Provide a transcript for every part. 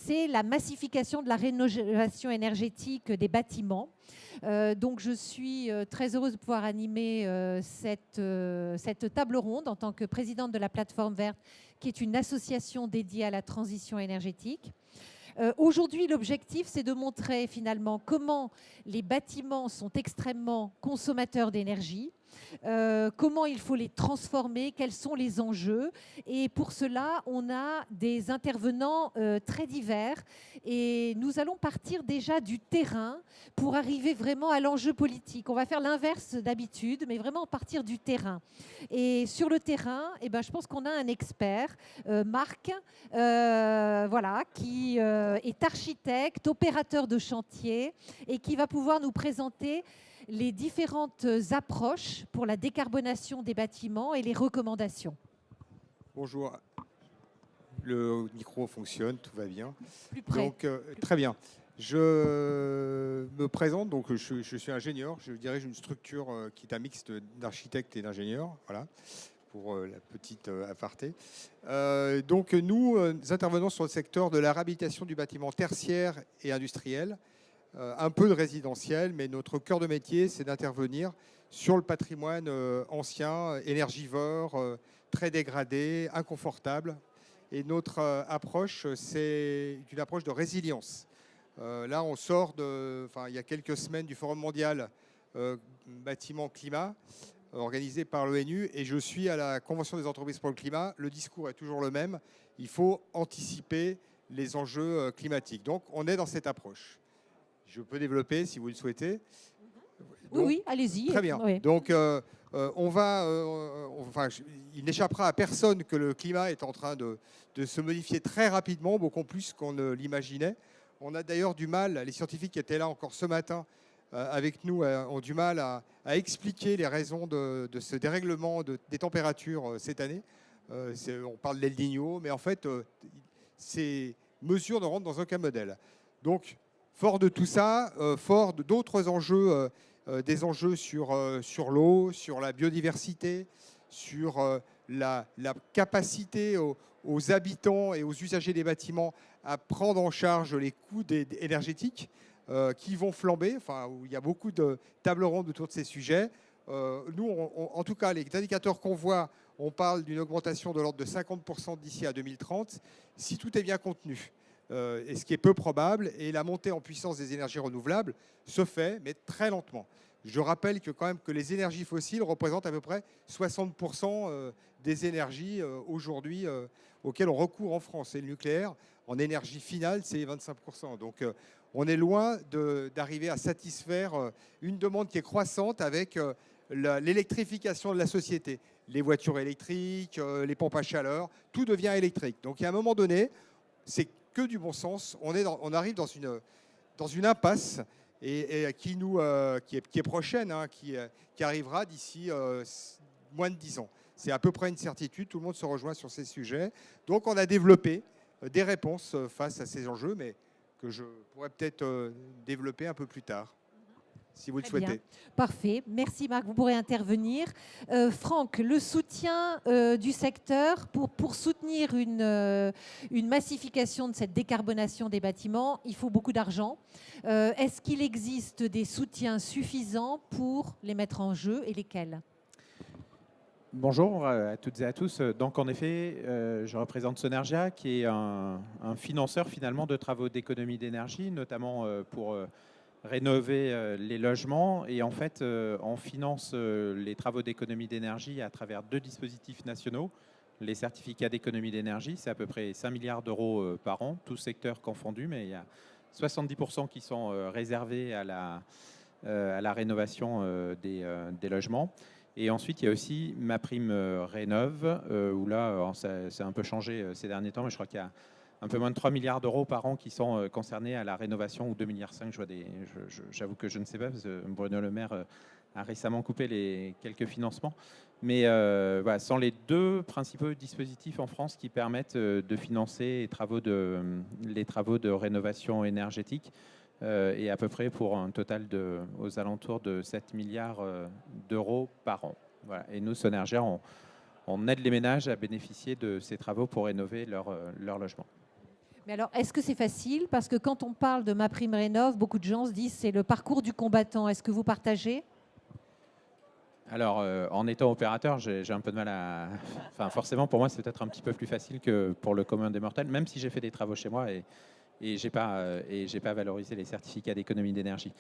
c'est la massification de la rénovation énergétique des bâtiments. Donc je suis très heureuse de pouvoir animer cette table ronde en tant que présidente de la Plateforme Verte, qui est une association dédiée à la transition énergétique. Aujourd'hui, l'objectif, c'est de montrer finalement comment les bâtiments sont extrêmement consommateurs d'énergie, comment il faut les transformer, quels sont les enjeux. Et pour cela, on a des intervenants très divers. Et nous allons partir déjà du terrain pour arriver vraiment à l'enjeu politique. On va faire l'inverse d'habitude, mais vraiment partir du terrain. Et sur le terrain, eh ben, je pense qu'on a un expert, Marc, voilà, qui est architecte, opérateur de chantier et qui va pouvoir nous présenter les différentes approches pour la décarbonation des bâtiments et les recommandations. Bonjour. Le micro fonctionne, tout va bien. Plus près. Donc, très bien. Je me présente, donc je suis ingénieur. Je dirige une structure qui est un mixte d'architectes et d'ingénieurs. Voilà, pour la petite aparté. Donc, nous intervenons sur le secteur de la réhabilitation du bâtiment tertiaire et industriel. Un peu de résidentiel, mais notre cœur de métier, c'est d'intervenir sur le patrimoine ancien, énergivore, très dégradé, inconfortable. Et notre approche, c'est une approche de résilience. Là, on sort il y a quelques semaines du Forum mondial bâtiment climat, organisé par l'ONU, et je suis à la Convention des entreprises pour le climat. Le discours est toujours le même. Il faut anticiper les enjeux climatiques. Donc, on est dans cette approche. Je peux développer si vous le souhaitez. Donc, oui, allez-y. Très bien. Oui. Donc, il n'échappera à personne que le climat est en train de se modifier très rapidement, beaucoup plus qu'on ne l'imaginait. On a d'ailleurs du mal, les scientifiques qui étaient là encore ce matin avec nous ont du mal à expliquer les raisons de ce dérèglement des températures cette année. On parle d'El Niño, mais en fait, ces mesures ne rentrent dans aucun modèle. Donc, fort de tout ça, fort d'autres enjeux, des enjeux sur l'eau, sur la biodiversité, sur la capacité aux habitants et aux usagers des bâtiments à prendre en charge les coûts énergétiques qui vont flamber, où il y a beaucoup de tables rondes autour de ces sujets. Nous, en tout cas, les indicateurs qu'on voit, on parle d'une augmentation de l'ordre de 50% d'ici à 2030, si tout est bien contenu. Et ce qui est peu probable, et la montée en puissance des énergies renouvelables se fait, mais très lentement. Je rappelle quand même que les énergies fossiles représentent à peu près 60% des énergies aujourd'hui auxquelles on recourt en France. Et le nucléaire, en énergie finale, c'est 25%. Donc on est loin d'arriver à satisfaire une demande qui est croissante avec l'électrification de la société. Les voitures électriques, les pompes à chaleur, tout devient électrique. Donc à un moment donné, c'est que du bon sens. On arrive dans une impasse et qui est prochaine, qui arrivera d'ici moins de 10 ans. C'est à peu près une certitude, tout le monde se rejoint sur ces sujets. Donc on a développé des réponses face à ces enjeux, mais que je pourrais peut-être développer un peu plus tard, si vous le souhaitez. Bien. Parfait. Merci Marc, vous pourrez intervenir. Franck, le soutien du secteur pour soutenir une massification de cette décarbonation des bâtiments, il faut beaucoup d'argent. Est-ce qu'il existe des soutiens suffisants pour les mettre en jeu et lesquels ? Bonjour à toutes et à tous. Donc en effet, je représente Sonergia, qui est un financeur finalement de travaux d'économie d'énergie, notamment pour rénover les logements. Et en fait, on finance les travaux d'économie d'énergie à travers 2 dispositifs nationaux. Les certificats d'économie d'énergie, c'est à peu près 5 milliards d'euros par an, tous secteurs confondus, mais il y a 70% qui sont réservés à la rénovation des logements. Et ensuite, il y a aussi MaPrimeRénov', où là, ça a un peu changé ces derniers temps, mais je crois qu'il y a un peu moins de 3 milliards d'euros par an qui sont concernés à la rénovation, ou 2,5 milliards. J'avoue que je ne sais pas, parce que Bruno Le Maire a récemment coupé les quelques financements. Mais voilà, ce sont les 2 principaux dispositifs en France qui permettent de financer les travaux de rénovation énergétique. Et à peu près pour un total aux alentours de 7 milliards d'euros par an. Voilà. Et nous, Sonergia, on aide les ménages à bénéficier de ces travaux pour rénover leur logement. Mais alors, est-ce que c'est facile? Parce que quand on parle de MaPrimeRénov', beaucoup de gens se disent c'est le parcours du combattant. Est-ce que vous partagez? Alors, en étant opérateur, j'ai un peu de mal à... Enfin, forcément, pour moi, c'est peut-être un petit peu plus facile que pour le commun des mortels, même si j'ai fait des travaux chez moi et j'ai pas valorisé les certificats d'économie d'énergie.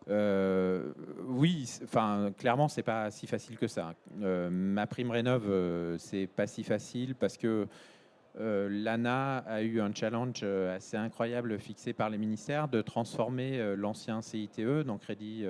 Oui, enfin, clairement, c'est pas si facile que ça. MaPrimeRénov', c'est pas si facile parce que l'ANA a eu un challenge assez incroyable fixé par les ministères de transformer l'ancien CITE, donc crédit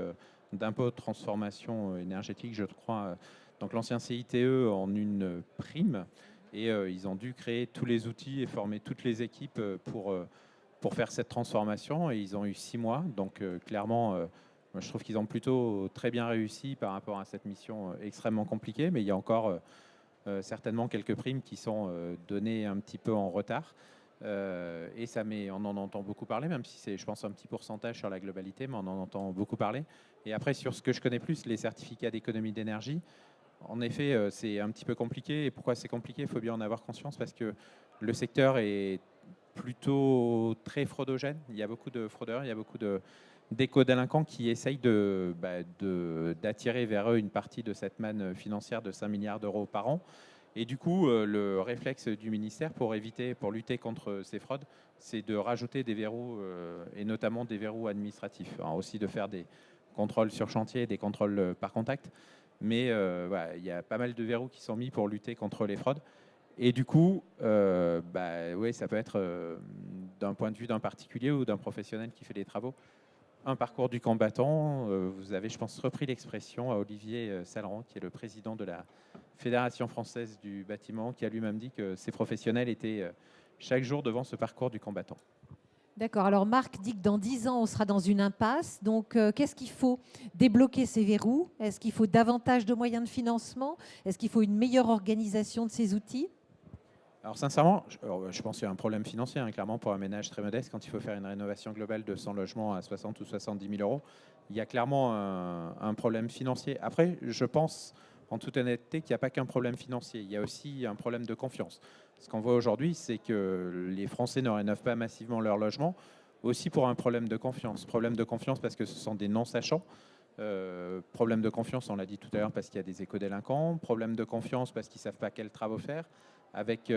d'impôt de transformation énergétique, je crois, donc l'ancien CITE en une prime. Et ils ont dû créer tous les outils et former toutes les équipes pour faire cette transformation. Et ils ont eu 6 mois. Donc clairement, moi, je trouve qu'ils ont plutôt très bien réussi par rapport à cette mission extrêmement compliquée. Mais il y a encore certainement quelques primes qui sont données un petit peu en retard. Et ça on en entend beaucoup parler, même si c'est, je pense, un petit pourcentage sur la globalité, mais on en entend beaucoup parler. Et après, sur ce que je connais plus, les certificats d'économie d'énergie, en effet, c'est un petit peu compliqué. Et pourquoi c'est compliqué? Il faut bien en avoir conscience parce que le secteur est plutôt très fraudogène. Il y a beaucoup de fraudeurs, il y a beaucoup d'éco-délinquants qui essayent d'attirer vers eux une partie de cette manne financière de 5 milliards d'euros par an. Et du coup, le réflexe du ministère pour lutter contre ces fraudes, c'est de rajouter des verrous, et notamment des verrous administratifs. Alors aussi de faire des contrôles sur chantier, des contrôles par contact. Mais voilà, il y a pas mal de verrous qui sont mis pour lutter contre les fraudes. Et du coup, oui, ça peut être d'un point de vue d'un particulier ou d'un professionnel qui fait des travaux, un parcours du combattant. Vous avez, je pense, repris l'expression à Olivier Saleran, qui est le président de la Fédération française du bâtiment, qui a lui-même dit que ces professionnels étaient chaque jour devant ce parcours du combattant. D'accord. Alors Marc dit que dans 10 ans, on sera dans une impasse. Donc, qu'est-ce qu'il faut? Débloquer ces verrous? Est-ce qu'il faut davantage de moyens de financement? Est-ce qu'il faut une meilleure organisation de ces outils? Alors sincèrement, je pense qu'il y a un problème financier, hein, clairement, pour un ménage très modeste. Quand il faut faire une rénovation globale de 100 logements à 60 ou 70 000 euros, il y a clairement un problème financier. Après, je pense, en toute honnêteté, qu'il n'y a pas qu'un problème financier. Il y a aussi un problème de confiance. Ce qu'on voit aujourd'hui, c'est que les Français ne rénovent pas massivement leur logement, aussi pour un problème de confiance. Problème de confiance parce que ce sont des non-sachants. Problème de confiance, on l'a dit tout à l'heure, parce qu'il y a des éco-délinquants. Problème de confiance parce qu'ils ne savent pas quels travaux faire, avec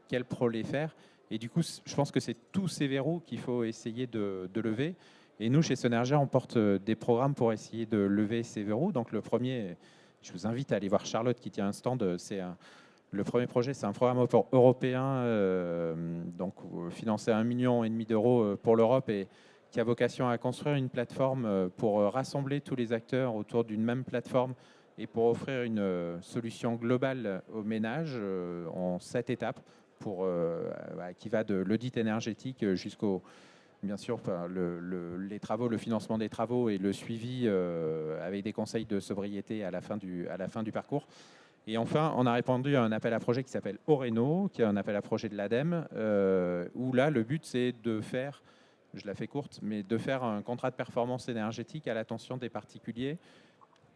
quel prolet faire. Et du coup, je pense que c'est tous ces verrous qu'il faut essayer de lever. Et nous, chez Sonergia, on porte des programmes pour essayer de lever ces verrous. Donc le premier, je vous invite à aller voir Charlotte qui tient un stand. Le premier projet, c'est un programme européen donc, financé à 1,5 million d'euros pour l'Europe et qui a vocation à construire une plateforme pour rassembler tous les acteurs autour d'une même plateforme et pour offrir une solution globale aux ménages en 7 étapes qui va de l'audit énergétique jusqu'au, bien sûr, les travaux, le financement des travaux et le suivi avec des conseils de sobriété à la fin du parcours. Et enfin, on a répondu à un appel à projet qui s'appelle Oreno, qui est un appel à projet de l'ADEME, où là, le but, c'est de faire, je la fais courte, mais de faire un contrat de performance énergétique à l'attention des particuliers.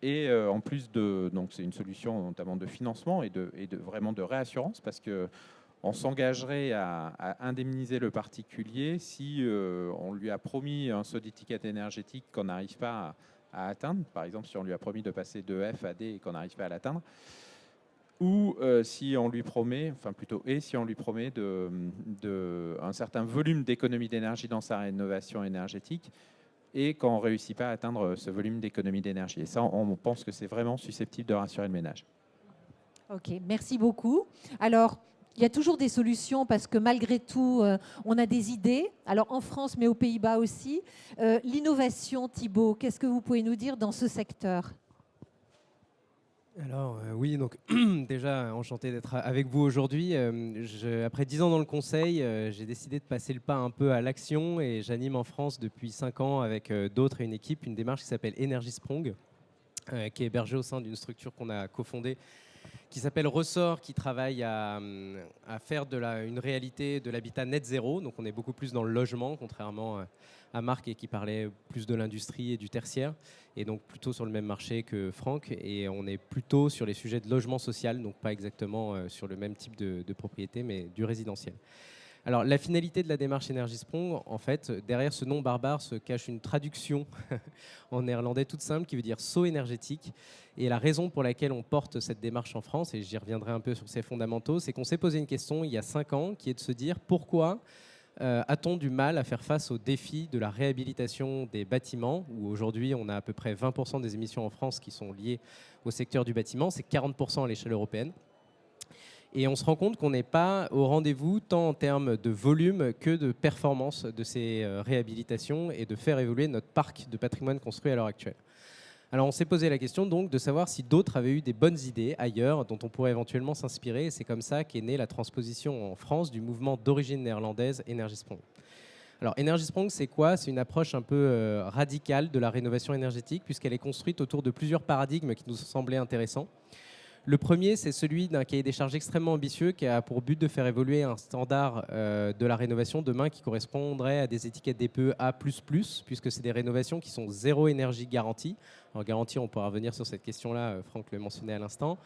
Et en plus donc c'est une solution notamment de financement et vraiment de réassurance, parce que on s'engagerait à indemniser le particulier si on lui a promis un saut d'étiquette énergétique qu'on n'arrive pas à atteindre. Par exemple, si on lui a promis de passer de F à D et qu'on n'arrive pas à l'atteindre. Ou si on lui promet, si on lui promet un certain volume d'économie d'énergie dans sa rénovation énergétique et qu'on ne réussit pas à atteindre ce volume d'économie d'énergie. Et ça, on pense que c'est vraiment susceptible de rassurer le ménage. Ok, merci beaucoup. Alors, il y a toujours des solutions parce que malgré tout, on a des idées. Alors en France, mais aux Pays-Bas aussi. L'innovation, Thibault, qu'est-ce que vous pouvez nous dire dans ce secteur? Alors oui, donc déjà enchanté d'être avec vous aujourd'hui. Après 10 ans dans le conseil, j'ai décidé de passer le pas un peu à l'action et j'anime en France depuis 5 ans avec d'autres et une équipe, une démarche qui s'appelle Energy Sprong, qui est hébergée au sein d'une structure qu'on a cofondée qui s'appelle Ressort, qui travaille à faire une réalité de l'habitat net zéro. Donc on est beaucoup plus dans le logement, contrairement à Marc et qui parlait plus de l'industrie et du tertiaire, et donc plutôt sur le même marché que Franck. Et on est plutôt sur les sujets de logement social, donc pas exactement sur le même type de propriété, mais du résidentiel. Alors, la finalité de la démarche EnergySprong, en fait, derrière ce nom barbare se cache une traduction en néerlandais toute simple qui veut dire saut énergétique. Et la raison pour laquelle on porte cette démarche en France, et j'y reviendrai un peu sur ses fondamentaux, c'est qu'on s'est posé une question il y a 5 ans qui est de se dire pourquoi a-t-on du mal à faire face au défi de la réhabilitation des bâtiments, où aujourd'hui on a à peu près 20% des émissions en France qui sont liées au secteur du bâtiment, c'est 40% à l'échelle européenne. Et on se rend compte qu'on n'est pas au rendez-vous tant en termes de volume que de performance de ces réhabilitations et de faire évoluer notre parc de patrimoine construit à l'heure actuelle. Alors on s'est posé la question donc de savoir si d'autres avaient eu des bonnes idées ailleurs dont on pourrait éventuellement s'inspirer. Et c'est comme ça qu'est née la transposition en France du mouvement d'origine néerlandaise EnergySprong. Alors EnergySprong, c'est quoi? C'est une approche un peu radicale de la rénovation énergétique puisqu'elle est construite autour de plusieurs paradigmes qui nous semblaient intéressants. Le premier, c'est celui d'un cahier des charges extrêmement ambitieux qui a pour but de faire évoluer un standard de la rénovation demain qui correspondrait à des étiquettes DPE A++, puisque c'est des rénovations qui sont zéro énergie garantie. Alors garantie, on pourra revenir sur cette question-là, Franck le mentionnait à l'instant.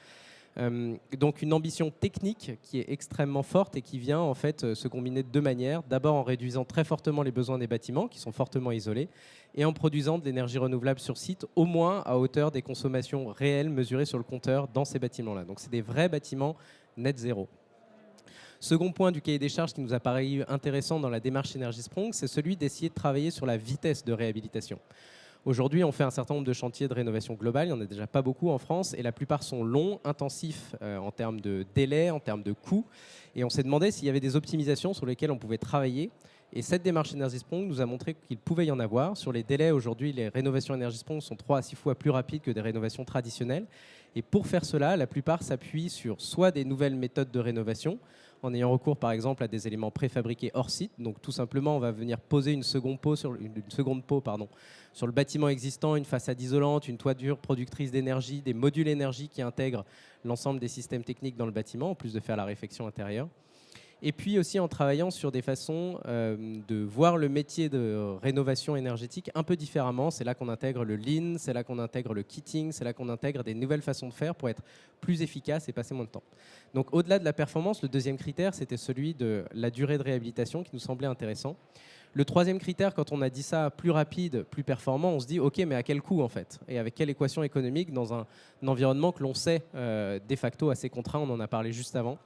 Donc une ambition technique qui est extrêmement forte et qui vient en fait se combiner de deux manières. D'abord en réduisant très fortement les besoins des bâtiments qui sont fortement isolés et en produisant de l'énergie renouvelable sur site au moins à hauteur des consommations réelles mesurées sur le compteur dans ces bâtiments-là. Donc c'est des vrais bâtiments net zéro. Second point du cahier des charges qui nous a paru intéressant dans la démarche EnergySprong, c'est celui d'essayer de travailler sur la vitesse de réhabilitation. Aujourd'hui, on fait un certain nombre de chantiers de rénovation globale. Il n'y en a déjà pas beaucoup en France et la plupart sont longs, intensifs en termes de délai, en termes de coûts. Et on s'est demandé s'il y avait des optimisations sur lesquelles on pouvait travailler. Et cette démarche EnergySprong nous a montré qu'il pouvait y en avoir. Sur les délais, aujourd'hui, les rénovations EnergySprong sont 3 à 6 fois plus rapides que des rénovations traditionnelles. Et pour faire cela, la plupart s'appuient sur soit des nouvelles méthodes de rénovation, en ayant recours par exemple à des éléments préfabriqués hors site. Donc tout simplement, on va venir poser une seconde peau sur le bâtiment existant, une façade isolante, une toiture productrice d'énergie, des modules énergie qui intègrent l'ensemble des systèmes techniques dans le bâtiment, en plus de faire la réfection intérieure. Et puis aussi en travaillant sur des façons de voir le métier de rénovation énergétique un peu différemment. C'est là qu'on intègre le lean, c'est là qu'on intègre le kitting, c'est là qu'on intègre des nouvelles façons de faire pour être plus efficace et passer moins de temps. Donc au-delà de la performance, le deuxième critère, c'était celui de la durée de réhabilitation qui nous semblait intéressant. Le troisième critère, quand on a dit ça, plus rapide, plus performant, on se dit ok, mais à quel coût en fait? Et avec quelle équation économique dans un environnement que l'on sait de facto assez contraint, on en a parlé juste avant.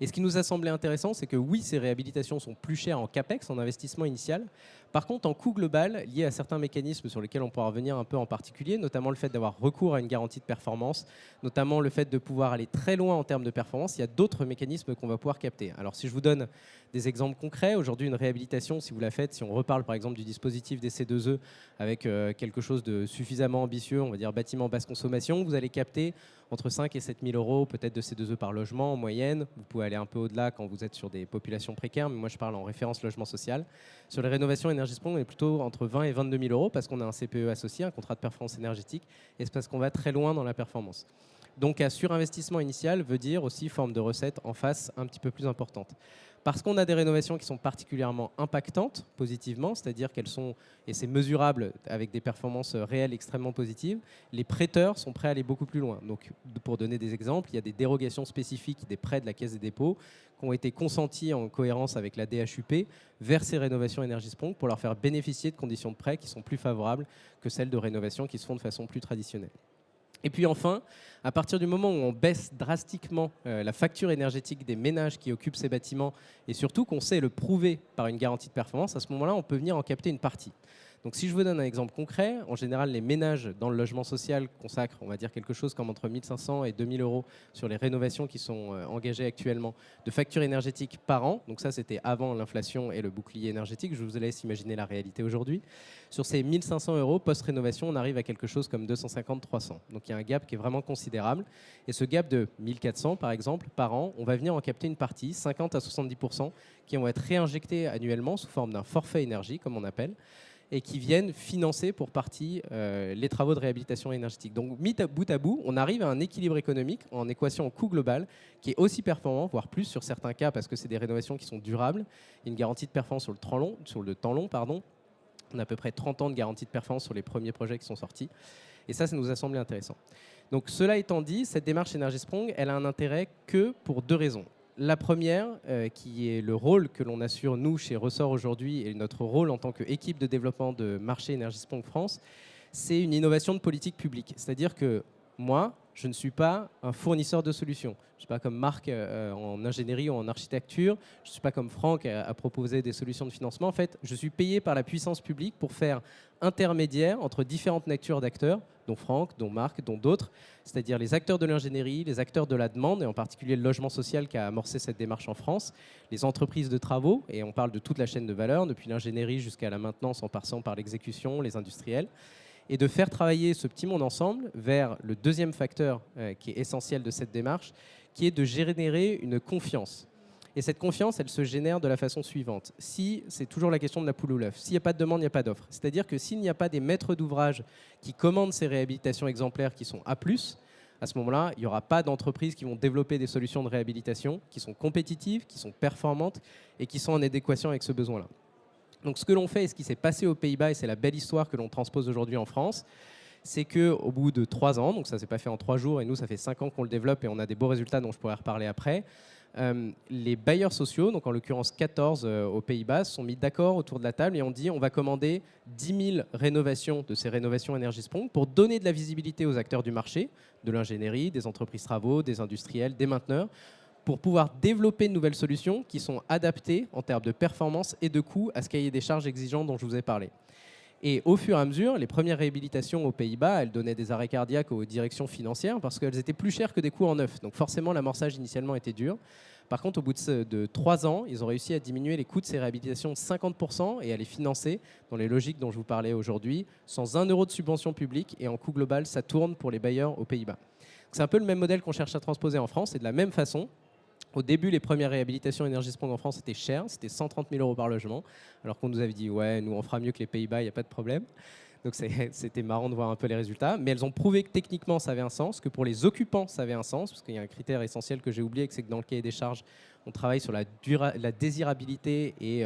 Et ce qui nous a semblé intéressant, c'est que oui, ces réhabilitations sont plus chères en CAPEX, en investissement initial. Par contre, en coût global, lié à certains mécanismes sur lesquels on pourra revenir un peu en particulier, notamment le fait d'avoir recours à une garantie de performance, notamment le fait de pouvoir aller très loin en termes de performance, il y a d'autres mécanismes qu'on va pouvoir capter. Alors si je vous donne des exemples concrets, aujourd'hui une réhabilitation, si vous la faites, si on reparle par exemple du dispositif des C2E avec quelque chose de suffisamment ambitieux, on va dire bâtiment basse consommation, vous allez capter entre 5 et 7 000 euros peut-être de C2E par logement en moyenne. Vous pouvez aller un peu au-delà quand vous êtes sur des populations précaires, mais moi je parle en référence logement social. Sur les rénovations EnergySprong, on est plutôt entre 20 et 22 000 euros parce qu'on a un CPE associé, un contrat de performance énergétique, et c'est parce qu'on va très loin dans la performance. Donc un surinvestissement initial veut dire aussi forme de recette en face un petit peu plus importante. Parce qu'on a des rénovations qui sont particulièrement impactantes positivement, c'est-à-dire qu'elles sont, et c'est mesurable avec des performances réelles extrêmement positives, les prêteurs sont prêts à aller beaucoup plus loin. Donc pour donner des exemples, il y a des dérogations spécifiques des prêts de la Caisse des dépôts qui ont été consentis en cohérence avec la DHUP vers ces rénovations EnergySprong pour leur faire bénéficier de conditions de prêt qui sont plus favorables que celles de rénovations qui se font de façon plus traditionnelle. Et puis enfin, à partir du moment où on baisse drastiquement la facture énergétique des ménages qui occupent ces bâtiments et surtout qu'on sait le prouver par une garantie de performance, à ce moment-là, on peut venir en capter une partie. Donc si je vous donne un exemple concret, en général, les ménages dans le logement social consacrent, on va dire, quelque chose comme entre 1 500 et 2 000 euros sur les rénovations qui sont engagées actuellement de factures énergétiques par an. Donc ça, c'était avant l'inflation et le bouclier énergétique. Je vous laisse imaginer la réalité aujourd'hui. Sur ces 1 500 euros post-rénovation, on arrive à quelque chose comme 250-300. Donc il y a un gap qui est vraiment considérable. Et ce gap de 1 400, par exemple, par an, on va venir en capter une partie, 50 à 70%, qui vont être réinjectés annuellement sous forme d'un forfait énergie, comme on appelle, et qui viennent financer pour partie les travaux de réhabilitation énergétique. Donc, mis bout à bout, on arrive à un équilibre économique en équation au coût global qui est aussi performant, voire plus sur certains cas, parce que c'est des rénovations qui sont durables. Une garantie de performance sur le temps long. On a à peu près 30 ans de garantie de performance sur les premiers projets qui sont sortis. Et ça nous a semblé intéressant. Donc, cela étant dit, cette démarche EnergySprong, elle a un intérêt que pour deux raisons. La première, qui est le rôle que l'on assure, nous, chez Ressort aujourd'hui, et notre rôle en tant qu'équipe de développement de marché Énergie-Spong France, c'est une innovation de politique publique. C'est-à-dire que moi, je ne suis pas un fournisseur de solutions. Je ne suis pas comme Marc en ingénierie ou en architecture. Je ne suis pas comme Franck à proposer des solutions de financement. En fait, je suis payé par la puissance publique pour faire intermédiaire entre différentes natures d'acteurs, dont Franck, dont Marc, dont d'autres, c'est-à-dire les acteurs de l'ingénierie, les acteurs de la demande, et en particulier le logement social qui a amorcé cette démarche en France, les entreprises de travaux, et on parle de toute la chaîne de valeur, depuis l'ingénierie jusqu'à la maintenance en passant par l'exécution, les industriels, et de faire travailler ce petit monde ensemble vers le deuxième facteur qui est essentiel de cette démarche, qui est de générer une confiance. Et cette confiance, elle se génère de la façon suivante. Si, c'est toujours la question de la poule ou l'œuf. S'il n'y a pas de demande, il n'y a pas d'offre. C'est-à-dire que s'il n'y a pas des maîtres d'ouvrage qui commandent ces réhabilitations exemplaires qui sont A+, à ce moment-là, il n'y aura pas d'entreprises qui vont développer des solutions de réhabilitation qui sont compétitives, qui sont performantes et qui sont en adéquation avec ce besoin-là. Donc ce que l'on fait et ce qui s'est passé aux Pays-Bas, et c'est la belle histoire que l'on transpose aujourd'hui en France, c'est qu'au bout de 3 ans, donc ça ne s'est pas fait en 3 jours, et nous ça fait 5 ans qu'on le développe et on a des beaux résultats dont je pourrais reparler après, les bailleurs sociaux, donc en l'occurrence 14 aux Pays-Bas, se sont mis d'accord autour de la table et ont dit on va commander 10 000 rénovations de ces rénovations Énergie-Spong pour donner de la visibilité aux acteurs du marché, de l'ingénierie, des entreprises travaux, des industriels, des mainteneurs, pour pouvoir développer de nouvelles solutions qui sont adaptées en termes de performance et de coût à ce cahier des charges exigeant dont je vous ai parlé. Et au fur et à mesure, les premières réhabilitations aux Pays-Bas, elles donnaient des arrêts cardiaques aux directions financières parce qu'elles étaient plus chères que des coûts en neuf. Donc forcément, l'amorçage initialement était dur. Par contre, au bout de 3 ans, ils ont réussi à diminuer les coûts de ces réhabilitations de 50% et à les financer dans les logiques dont je vous parlais aujourd'hui, sans 1 euro de subvention publique. Et en coût global, ça tourne pour les bailleurs aux Pays-Bas. C'est un peu le même modèle qu'on cherche à transposer en France. Et de la même façon, au début, les premières réhabilitations Énergie-Spong en France étaient chères, c'était 130 000 euros par logement, alors qu'on nous avait dit ouais, nous on fera mieux que les Pays-Bas, il n'y a pas de problème. Donc c'était marrant de voir un peu les résultats, mais elles ont prouvé que techniquement ça avait un sens, que pour les occupants ça avait un sens, parce qu'il y a un critère essentiel que j'ai oublié, c'est que dans le cahier des charges, on travaille sur la désirabilité et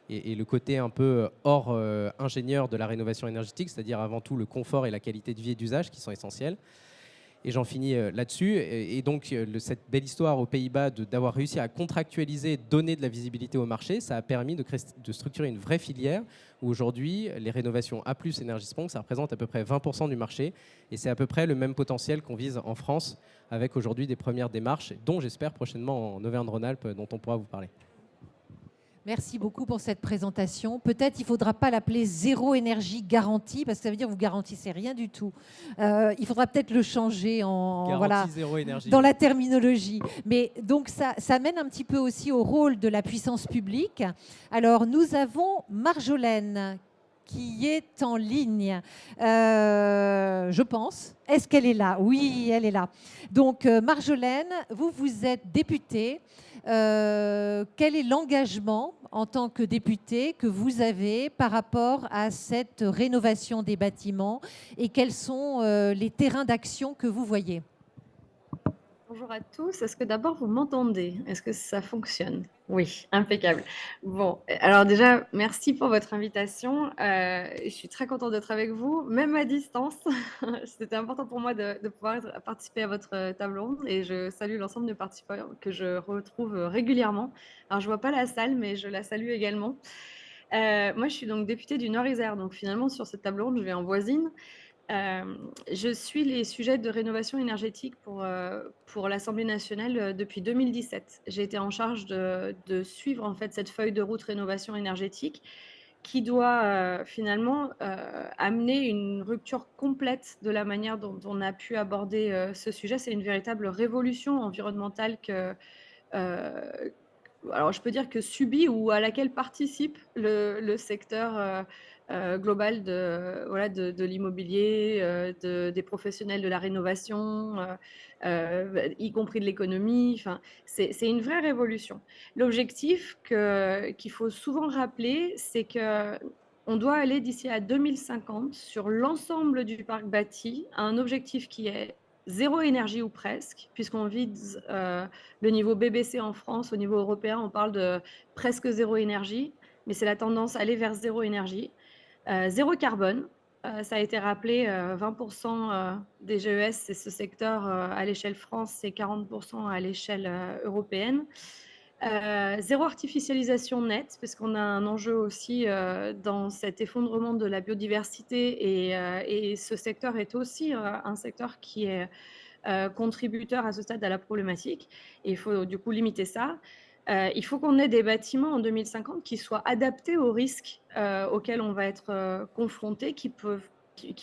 le côté un peu hors ingénieur de la rénovation énergétique, c'est-à-dire avant tout le confort et la qualité de vie et d'usage qui sont essentiels. Et j'en finis là-dessus. Et donc, cette belle histoire aux Pays-Bas d'avoir réussi à contractualiser et donner de la visibilité au marché, ça a permis de structurer une vraie filière où aujourd'hui, les rénovations A+, Énergie-Spong, ça représente à peu près 20% du marché. Et c'est à peu près le même potentiel qu'on vise en France avec aujourd'hui des premières démarches, dont j'espère prochainement en Auvergne-Rhône-Alpes, dont on pourra vous parler. Merci beaucoup pour cette présentation. Peut-être il ne faudra pas l'appeler zéro énergie garantie, parce que ça veut dire que vous ne garantissez rien du tout. Il faudra peut-être le changer Zéro énergie. dans la terminologie. Mais donc ça mène un petit peu aussi au rôle de la puissance publique. Alors nous avons Marjolaine qui est en ligne, je pense. Est-ce qu'elle est là? Oui, elle est là. Donc Marjolaine, vous êtes députée. Quel est l'engagement en tant que député que vous avez par rapport à cette rénovation des bâtiments et quels sont les terrains d'action que vous voyez? Bonjour à tous. Est-ce que d'abord vous m'entendez? Est-ce que ça fonctionne? Oui, impeccable. Bon, alors déjà, merci pour votre invitation. Je suis très contente d'être avec vous, même à distance. C'était important pour moi de pouvoir participer à votre table ronde et je salue l'ensemble des participants que je retrouve régulièrement. Alors, je ne vois pas la salle, mais je la salue également. Moi, je suis donc députée du Nord-Isère, donc finalement, sur cette table ronde, je vais en voisine. Je suis les sujets de rénovation énergétique pour l'Assemblée nationale depuis 2017. J'ai été en charge de suivre en fait cette feuille de route rénovation énergétique qui doit finalement amener une rupture complète de la manière dont on a pu aborder ce sujet. C'est une véritable révolution environnementale alors je peux dire que subit ou à laquelle participe le secteur global de l'immobilier, des professionnels de la rénovation, y compris de l'économie. Enfin, c'est une vraie révolution. L'objectif qu'il faut souvent rappeler, c'est qu'on doit aller d'ici à 2050 sur l'ensemble du parc bâti à un objectif qui est zéro énergie ou presque, puisqu'on vise le niveau BBC en France. Au niveau européen, on parle de presque zéro énergie, mais c'est la tendance à aller vers zéro énergie. Zéro carbone, Ça a été rappelé, 20% des GES, c'est ce secteur à l'échelle France, c'est 40% à l'échelle européenne. Zéro artificialisation nette, parce qu'on a un enjeu aussi dans cet effondrement de la biodiversité et ce secteur est aussi un secteur qui est contributeur à ce stade à la problématique. Et il faut du coup limiter ça. Il faut qu'on ait des bâtiments en 2050 qui soient adaptés aux risques auxquels on va être confronté, qui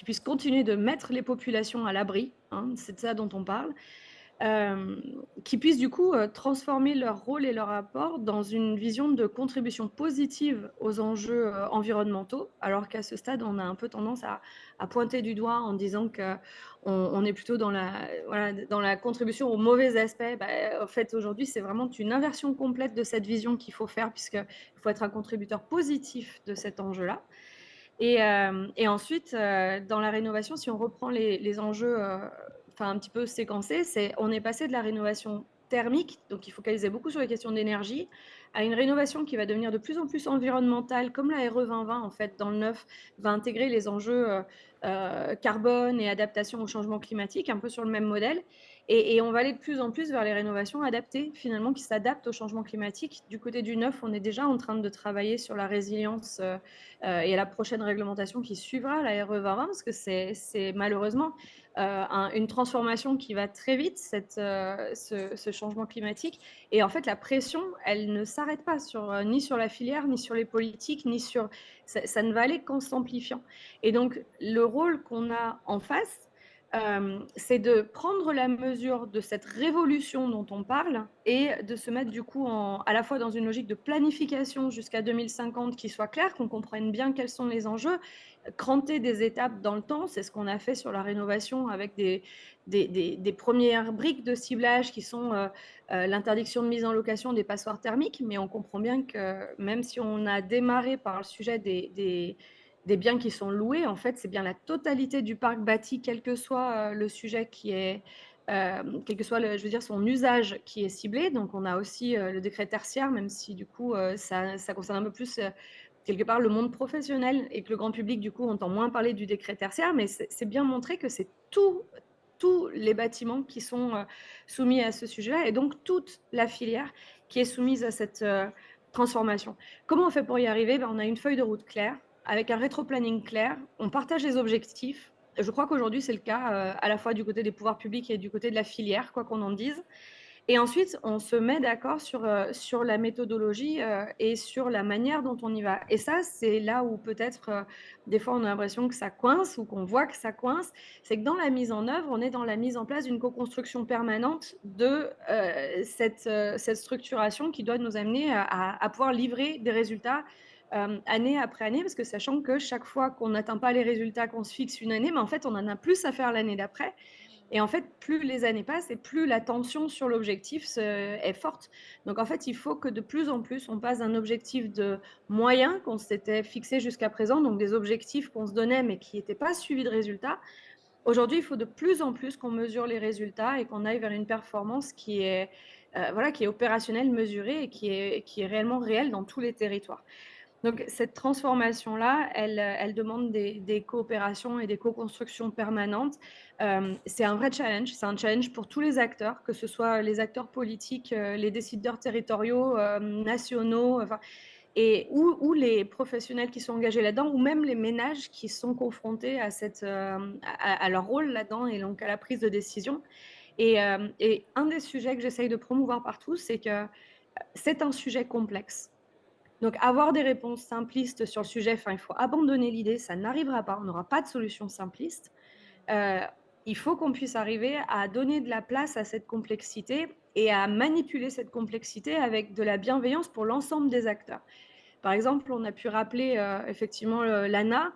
puissent continuer de mettre les populations à l'abri, hein, c'est de ça dont on parle, qui puissent du coup transformer leur rôle et leur apport dans une vision de contribution positive aux enjeux environnementaux, alors qu'à ce stade, on a un peu tendance à pointer du doigt en disant qu'on est plutôt dans la contribution aux mauvais aspects. En fait, aujourd'hui, c'est vraiment une inversion complète de cette vision qu'il faut faire, puisqu'il faut être un contributeur positif de cet enjeu-là. Et ensuite, dans la rénovation, si on reprend les enjeux un petit peu séquencés, on est passé de la rénovation thermique, donc il focalisait beaucoup sur les questions d'énergie, à une rénovation qui va devenir de plus en plus environnementale, comme la RE 2020, en fait, dans le neuf, va intégrer les enjeux carbone et adaptation au changement climatique, un peu sur le même modèle. Et on va aller de plus en plus vers les rénovations adaptées, finalement, qui s'adaptent au changement climatique. Du côté du neuf, on est déjà en train de travailler sur la résilience et à la prochaine réglementation qui suivra, la RE 2020, parce que c'est malheureusement une transformation qui va très vite, ce changement climatique. Et en fait, la pression, elle ne s'arrête pas ni sur la filière, ni sur les politiques, ni sur... Ça ne va aller qu'en s'amplifiant. Et donc, le rôle qu'on a en face, c'est de prendre la mesure de cette révolution dont on parle et de se mettre du coup à la fois dans une logique de planification jusqu'à 2050 qui soit claire, qu'on comprenne bien quels sont les enjeux, cranter des étapes dans le temps. C'est ce qu'on a fait sur la rénovation avec des premières briques de ciblage qui sont l'interdiction de mise en location des passoires thermiques, mais on comprend bien que même si on a démarré par le sujet des biens qui sont loués, en fait, c'est bien la totalité du parc bâti, quel que soit le sujet qui est, quel que soit, je veux dire, son usage qui est ciblé. Donc, on a aussi le décret tertiaire, même si du coup, ça concerne un peu plus quelque part le monde professionnel et que le grand public, du coup, entend moins parler du décret tertiaire, mais c'est bien montré que c'est tous les bâtiments qui sont soumis à ce sujet-là et donc toute la filière qui est soumise à cette transformation. Comment on fait pour y arriver? On a une feuille de route claire, avec un rétro-planning clair, on partage les objectifs. Je crois qu'aujourd'hui, c'est le cas à la fois du côté des pouvoirs publics et du côté de la filière, quoi qu'on en dise. Et ensuite, on se met d'accord sur la méthodologie et sur la manière dont on y va. Et ça, c'est là où peut-être, des fois, on a l'impression que ça coince ou qu'on voit que ça coince. C'est que dans la mise en œuvre, on est dans la mise en place d'une co-construction permanente de cette structuration qui doit nous amener à pouvoir livrer des résultats année après année, parce que sachant que chaque fois qu'on n'atteint pas les résultats qu'on se fixe une année, mais en fait, on en a plus à faire l'année d'après. Et en fait, plus les années passent et plus la tension sur l'objectif est forte. Donc en fait, il faut que de plus en plus, on passe d'un objectif de moyens qu'on s'était fixé jusqu'à présent, donc des objectifs qu'on se donnait mais qui n'étaient pas suivis de résultats. Aujourd'hui, il faut de plus en plus qu'on mesure les résultats et qu'on aille vers une performance qui est opérationnelle, mesurée et qui est réellement réelle dans tous les territoires. Donc cette transformation-là, elle demande des coopérations et des co-constructions permanentes. C'est un vrai challenge, c'est un challenge pour tous les acteurs, que ce soit les acteurs politiques, les décideurs territoriaux, nationaux, ou les professionnels qui sont engagés là-dedans, ou même les ménages qui sont confrontés à leur rôle là-dedans et donc à la prise de décision. Et un des sujets que j'essaye de promouvoir partout, c'est que c'est un sujet complexe. Donc, avoir des réponses simplistes sur le sujet, il faut abandonner l'idée, ça n'arrivera pas, on n'aura pas de solution simpliste. Il faut qu'on puisse arriver à donner de la place à cette complexité et à manipuler cette complexité avec de la bienveillance pour l'ensemble des acteurs. Par exemple, on a pu rappeler effectivement l'ANA.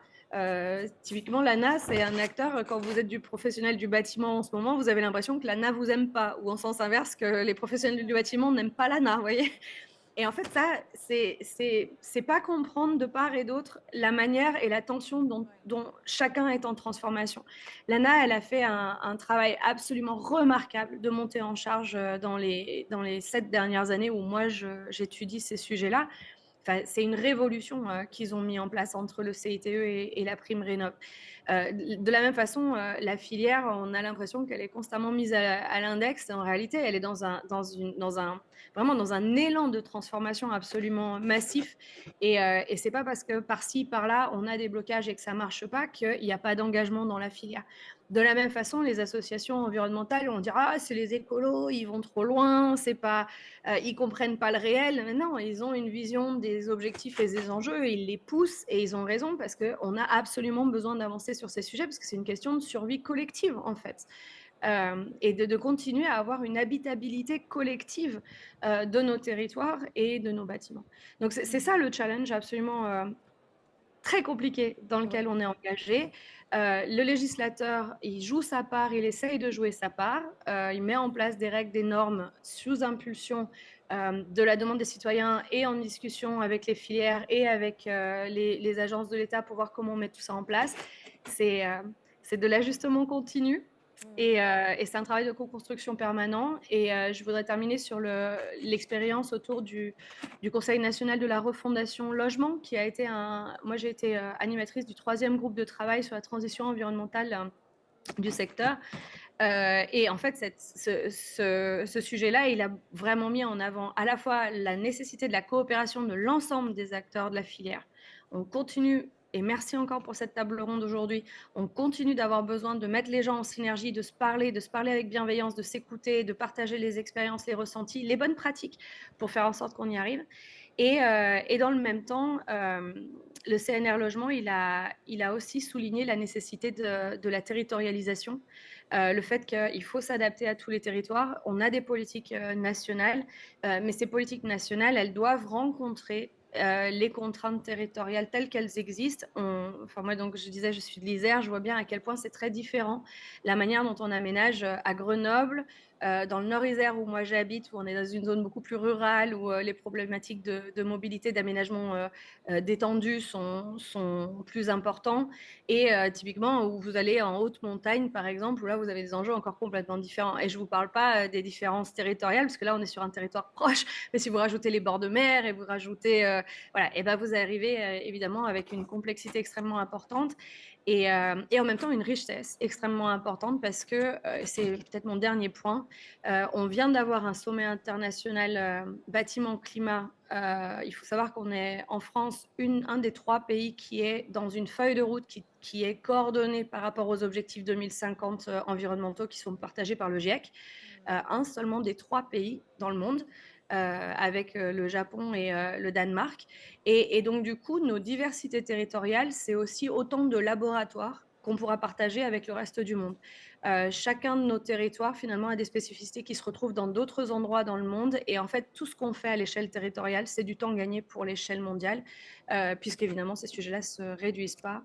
Typiquement, l'ANA, c'est un acteur, quand vous êtes du professionnel du bâtiment en ce moment, vous avez l'impression que l'ANA ne vous aime pas, ou en sens inverse, que les professionnels du bâtiment n'aiment pas l'ANA, vous voyez. Et en fait, ça, c'est pas comprendre de part et d'autre la manière et la tension dont chacun est en transformation. L'ANA, elle a fait un travail absolument remarquable de monter en charge dans les 7 dernières années où moi, j'étudie ces sujets-là. c'est une révolution qu'ils ont mis en place entre le CITE et la prime Rénov'. De la même façon, la filière, on a l'impression qu'elle est constamment mise à l'index. En réalité, elle est vraiment dans un élan de transformation absolument massif. Et c'est pas parce que par-ci, par-là, on a des blocages et que ça marche pas qu'il n'y a pas d'engagement dans la filière. De la même façon, les associations environnementales, on dira ah, c'est les écolos, ils vont trop loin, c'est pas, ils comprennent pas le réel. Mais non, ils ont une vision des objectifs et des enjeux, et ils les poussent et ils ont raison parce qu'on a absolument besoin d'avancer sur ces sujets parce que c'est une question de survie collective en fait. Et de continuer à avoir une habitabilité collective de nos territoires et de nos bâtiments. Donc c'est ça le challenge absolument très compliqué dans lequel on est engagé. Le législateur, il joue sa part, il essaye de jouer sa part, il met en place des règles, des normes sous impulsion de la demande des citoyens et en discussion avec les filières et avec les agences de l'État pour voir comment on met tout ça en place. C'est de l'ajustement continu. Et c'est un travail de co-construction permanent. Et je voudrais terminer sur l'expérience autour du Conseil national de la refondation logement, qui a été moi, j'ai été animatrice du 3e groupe de travail sur la transition environnementale du secteur. Et en fait, ce sujet-là, il a vraiment mis en avant à la fois la nécessité de la coopération de l'ensemble des acteurs de la filière. On continue, et merci encore pour cette table ronde aujourd'hui, on continue d'avoir besoin de mettre les gens en synergie, de se parler avec bienveillance, de s'écouter, de partager les expériences, les ressentis, les bonnes pratiques pour faire en sorte qu'on y arrive. Et dans le même temps, le CNR Logement, il a aussi souligné la nécessité de la territorialisation, le fait qu'il faut s'adapter à tous les territoires. On a des politiques nationales, mais ces politiques nationales, elles doivent rencontrer les contraintes territoriales telles qu'elles existent. Moi, donc, je disais, je suis de l'Isère, je vois bien à quel point c'est très différent la manière dont on aménage à Grenoble, dans le Nord-Isère où moi j'habite, où on est dans une zone beaucoup plus rurale, où les problématiques de mobilité, d'aménagement détendu sont plus importants. Et typiquement, où vous allez en haute montagne, par exemple, où là, vous avez des enjeux encore complètement différents. Et je ne vous parle pas des différences territoriales, parce que là, on est sur un territoire proche. Mais si vous rajoutez les bords de mer et vous rajoutez... voilà, et ben vous arrivez évidemment avec une complexité extrêmement importante. Et en même temps, une richesse extrêmement importante parce que, c'est peut-être mon dernier point, on vient d'avoir un sommet international bâtiment climat. Il faut savoir qu'on est en France un des 3 pays qui est dans une feuille de route qui est coordonnée par rapport aux objectifs 2050 environnementaux qui sont partagés par le GIEC. Un seulement des 3 pays dans le monde. Avec le Japon et le Danemark. Et donc, du coup, nos diversités territoriales, c'est aussi autant de laboratoires qu'on pourra partager avec le reste du monde. Chacun de nos territoires, finalement, a des spécificités qui se retrouvent dans d'autres endroits dans le monde. Et en fait, tout ce qu'on fait à l'échelle territoriale, c'est du temps gagné pour l'échelle mondiale, puisqu'évidemment, ces sujets-là ne se réduisent pas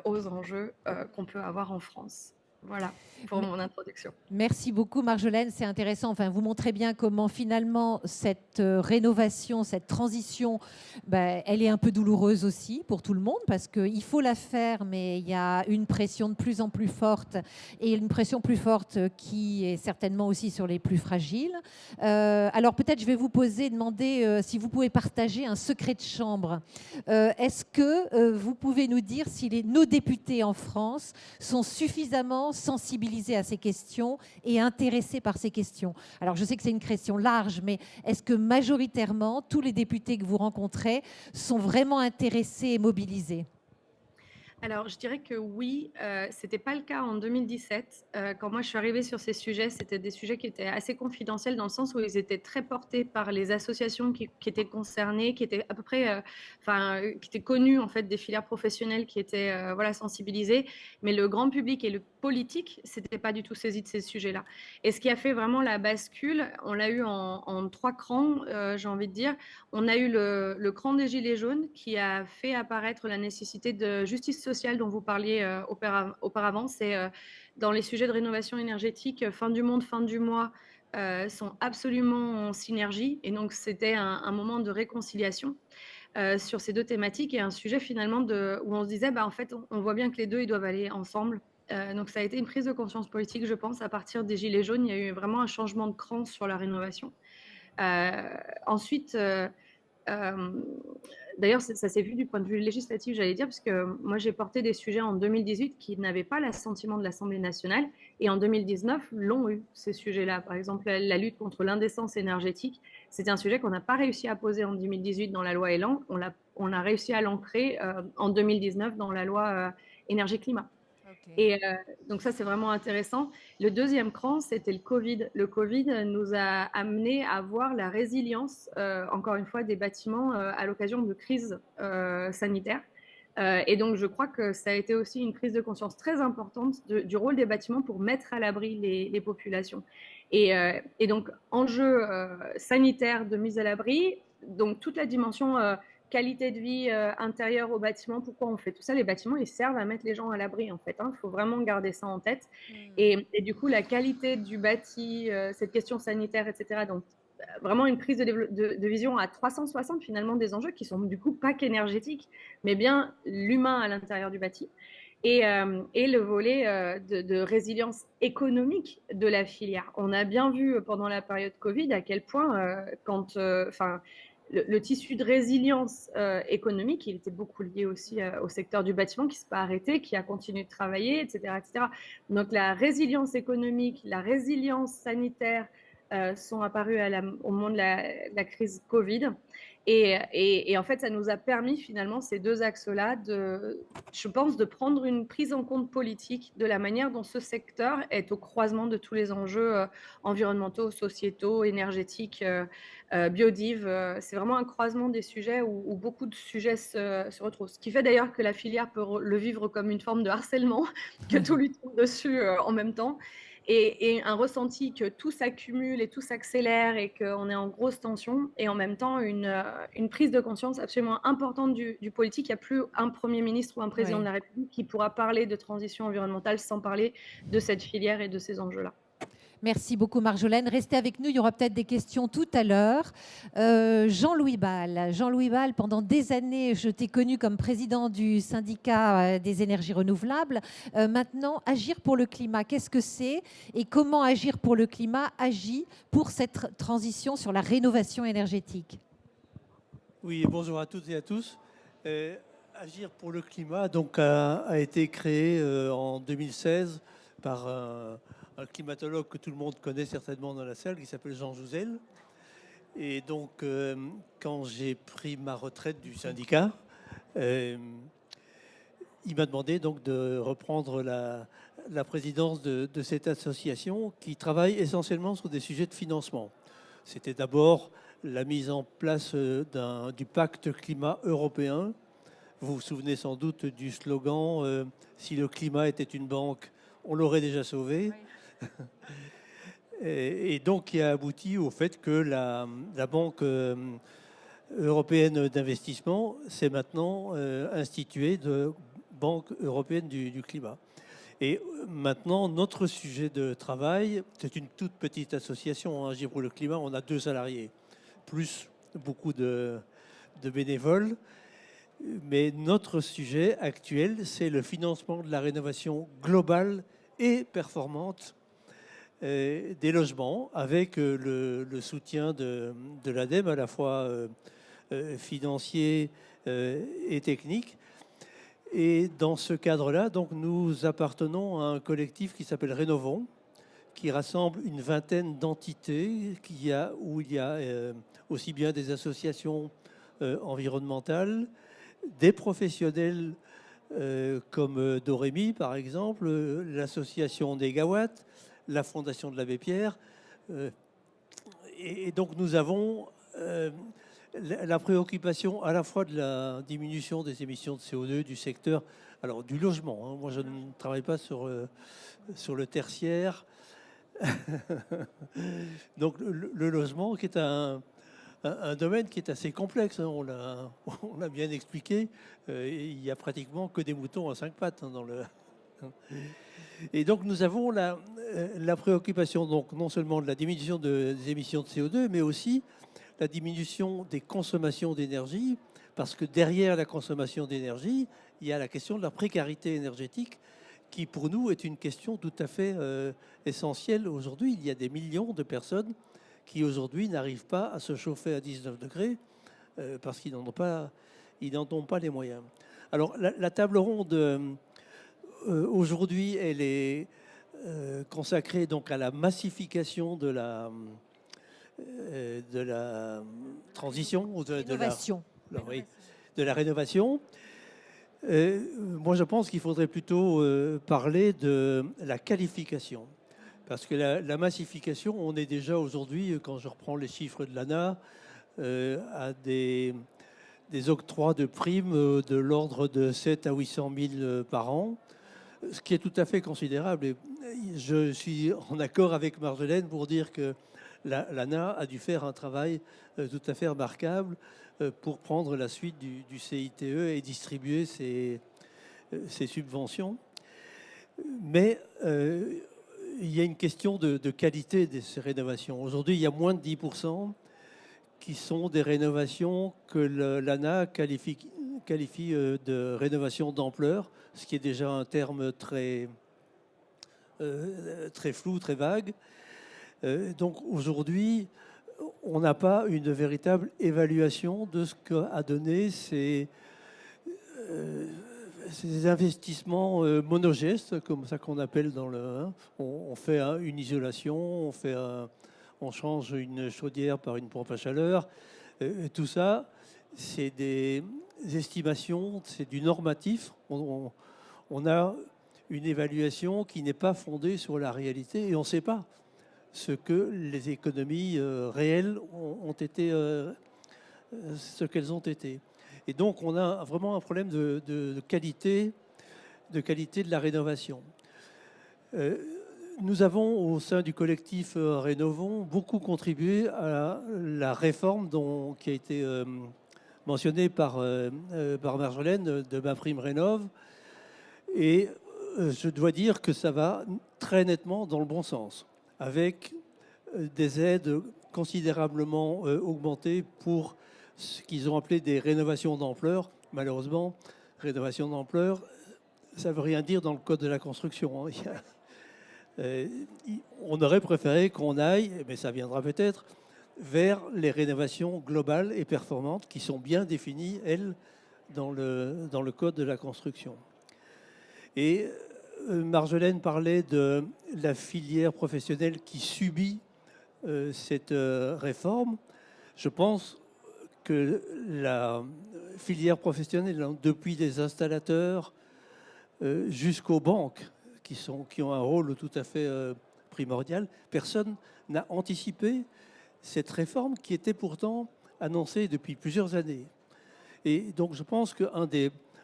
aux enjeux qu'on peut avoir en France. Voilà pour mon introduction. Merci beaucoup Marjolaine, c'est intéressant. Enfin, vous montrez bien comment finalement cette rénovation, cette transition, elle est un peu douloureuse aussi pour tout le monde parce qu'il faut la faire, mais il y a une pression de plus en plus forte et une pression plus forte qui est certainement aussi sur les plus fragiles. Alors peut-être je vais vous demander si vous pouvez partager un secret de chambre. Est-ce que vous pouvez nous dire si nos députés en France sont suffisamment sensibilisés à ces questions et intéressés par ces questions? Alors, je sais que c'est une question large, mais est-ce que majoritairement, tous les députés que vous rencontrez sont vraiment intéressés et mobilisés? Alors, je dirais que oui, ce n'était pas le cas en 2017. Quand moi je suis arrivée sur ces sujets, c'était des sujets qui étaient assez confidentiels dans le sens où ils étaient très portés par les associations qui étaient concernées, qui étaient à peu près, qui étaient connues en fait des filières professionnelles qui étaient sensibilisées. Mais le grand public et le politique, c'était pas du tout saisi de ces sujets-là. Et ce qui a fait vraiment la bascule, on l'a eu en 3 crans, j'ai envie de dire. On a eu le cran des Gilets jaunes qui a fait apparaître la nécessité de justice sociale dont vous parliez auparavant. C'est dans les sujets de rénovation énergétique, fin du monde, fin du mois sont absolument en synergie. Et donc, c'était un moment de réconciliation sur ces 2 thématiques et un sujet finalement où on se disait, en fait, on voit bien que les 2, ils doivent aller ensemble. Donc, ça a été une prise de conscience politique, je pense, à partir des Gilets jaunes. Il y a eu vraiment un changement de cran sur la rénovation. Ensuite, euh, d'ailleurs, ça s'est vu du point de vue législatif, j'allais dire, parce que moi, j'ai porté des sujets en 2018 qui n'avaient pas l'assentiment de l'Assemblée nationale, et en 2019, l'ont eu, ces sujets-là. Par exemple, la lutte contre l'indécence énergétique, c'était un sujet qu'on n'a pas réussi à poser en 2018 dans la loi Elan, on a réussi à l'ancrer en 2019 dans la loi énergie-climat. Ok. Et donc ça, c'est vraiment intéressant. Le deuxième cran, c'était le Covid. Le Covid nous a amené à voir la résilience, encore une fois, des bâtiments à l'occasion de crises sanitaires. Et donc, je crois que ça a été aussi une prise de conscience très importante du rôle des bâtiments pour mettre à l'abri les populations. Et donc, enjeu sanitaire de mise à l'abri, donc toute la dimension qualité de vie intérieure au bâtiment. Pourquoi on fait tout ça? Les bâtiments, ils servent à mettre les gens à l'abri, en fait. Il faut vraiment garder ça en tête. Et du coup, la qualité du bâti, cette question sanitaire, etc. Donc, vraiment une prise de vision à 360 finalement des enjeux qui sont du coup pas qu'énergétiques, mais bien l'humain à l'intérieur du bâti. Et le volet de résilience économique de la filière. On a bien vu pendant la période Covid à quel point, le tissu de résilience économique, il était beaucoup lié aussi au secteur du bâtiment qui ne s'est pas arrêté, qui a continué de travailler, etc., etc. Donc la résilience économique, la résilience sanitaire sont apparues au moment de la crise Covid. Et en fait, ça nous a permis finalement ces deux axes-là, je pense, de prendre une prise en compte politique de la manière dont ce secteur est au croisement de tous les enjeux environnementaux, sociétaux, énergétiques, biodiv. C'est vraiment un croisement des sujets où beaucoup de sujets se retrouvent. Ce qui fait d'ailleurs que la filière peut le vivre comme une forme de harcèlement, que tout lui tombe dessus en même temps. Et un ressenti que tout s'accumule et tout s'accélère et qu'on est en grosse tension, et en même temps une prise de conscience absolument importante du politique. Il n'y a plus un Premier ministre ou un président de la République qui pourra parler de transition environnementale sans parler de cette filière et de ces enjeux-là. Merci beaucoup Marjolaine. Restez avec nous, il y aura peut-être des questions tout à l'heure. Jean-Louis Bal. Jean-Louis Bal, pendant des années, je t'ai connu comme président du syndicat des énergies renouvelables. Maintenant, Agir pour le climat, qu'est-ce que c'est et comment Agir pour le climat agit pour cette transition sur la rénovation énergétique? Oui, bonjour à toutes et à tous. Agir pour le climat donc, a été créé en 2016 par un climatologue que tout le monde connaît certainement dans la salle, qui s'appelle Jean Jouzel. Et donc, quand j'ai pris ma retraite du syndicat, il m'a demandé donc de reprendre la présidence de cette association qui travaille essentiellement sur des sujets de financement. C'était d'abord la mise en place du pacte climat européen. Vous vous souvenez sans doute du slogan si le climat était une banque, on l'aurait déjà sauvé. Oui. Et donc, qui a abouti au fait que la Banque européenne d'investissement s'est maintenant instituée de Banque européenne du climat. Et maintenant, notre sujet de travail, c'est une toute petite association, Agir pour le climat, on a 2 salariés, plus beaucoup de bénévoles. Mais notre sujet actuel, c'est le financement de la rénovation globale et performante des logements, avec le soutien de l'ADEME, à la fois financier et technique. Et dans ce cadre-là, donc, nous appartenons à un collectif qui s'appelle Rénovons, qui rassemble une vingtaine d'entités, où il y a aussi bien des associations environnementales, des professionnels comme Dorémy, par exemple, l'association Négawatt, la Fondation de l'Abbé Pierre. Et donc nous avons la préoccupation à la fois de la diminution des émissions de CO2 du secteur, alors du logement. Hein. Moi, je ne travaille pas sur le tertiaire. Donc le logement, qui est un domaine qui est assez complexe, hein. On l'a bien expliqué. Il n'y a pratiquement que des moutons à 5 pattes hein, dans le... Et donc nous avons la préoccupation donc non seulement de la diminution des émissions de CO2, mais aussi la diminution des consommations d'énergie, parce que derrière la consommation d'énergie, il y a la question de la précarité énergétique, qui pour nous est une question tout à fait essentielle aujourd'hui. Il y a des millions de personnes qui aujourd'hui n'arrivent pas à se chauffer à 19 degrés parce qu'ils n'en ont pas les moyens. Alors la table ronde, aujourd'hui, elle est consacrée donc à la massification de la transition, ou Innovation. oui, de la rénovation. Moi, je pense qu'il faudrait plutôt parler de la qualification. Parce que la massification, on est déjà aujourd'hui, quand je reprends les chiffres de l'ANA, à des octrois de primes de l'ordre de 7 à 800 000 par an, ce qui est tout à fait considérable. Et je suis en accord avec Marjolaine pour dire que l'ANA a dû faire un travail tout à fait remarquable pour prendre la suite du CITE et distribuer ces subventions. Mais il y a une question de qualité de ces rénovations. Aujourd'hui, il y a moins de 10% qui sont des rénovations que l'ANA qualifie de rénovation d'ampleur, ce qui est déjà un terme très flou, très vague. Donc aujourd'hui, on n'a pas une véritable évaluation de ce qu'a donné ces investissements monogestes, comme ça qu'on appelle dans le... On fait une isolation, on change une chaudière par une pompe à chaleur. Tout ça, c'est des estimations, c'est du normatif. On a une évaluation qui n'est pas fondée sur la réalité et on ne sait pas ce que les économies réelles ont été, ce qu'elles ont été. Et donc, on a vraiment un problème de qualité de la rénovation. Nous avons, au sein du collectif Rénovons, beaucoup contribué à la réforme qui a été mentionnée par Marjolaine de MaPrimeRénov'. Et je dois dire que ça va très nettement dans le bon sens, avec des aides considérablement augmentées pour ce qu'ils ont appelé des rénovations d'ampleur. Malheureusement, rénovation d'ampleur, ça ne veut rien dire dans le code de la construction. On aurait préféré qu'on aille, mais ça viendra peut-être, vers les rénovations globales et performantes qui sont bien définies, elles, dans le code de la construction. Et Marjolaine parlait de la filière professionnelle qui subit cette réforme. Je pense que la filière professionnelle, depuis les installateurs jusqu'aux banques, qui ont un rôle tout à fait primordial, personne n'a anticipé cette réforme qui était pourtant annoncée depuis plusieurs années. Et donc je pense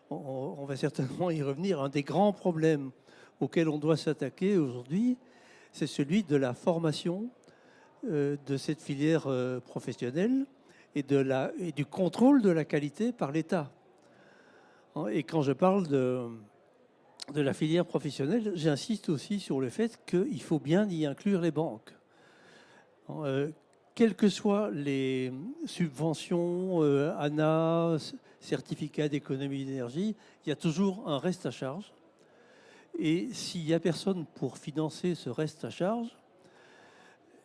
on va certainement y revenir, un des grands problèmes auxquels on doit s'attaquer aujourd'hui, c'est celui de la formation de cette filière professionnelle et du contrôle de la qualité par l'État. Et quand je parle de la filière professionnelle, j'insiste aussi sur le fait qu'il faut bien y inclure les banques. Quelles que soient les subventions, ANA, certificat d'économie d'énergie, il y a toujours un reste à charge. Et s'il n'y a personne pour financer ce reste à charge,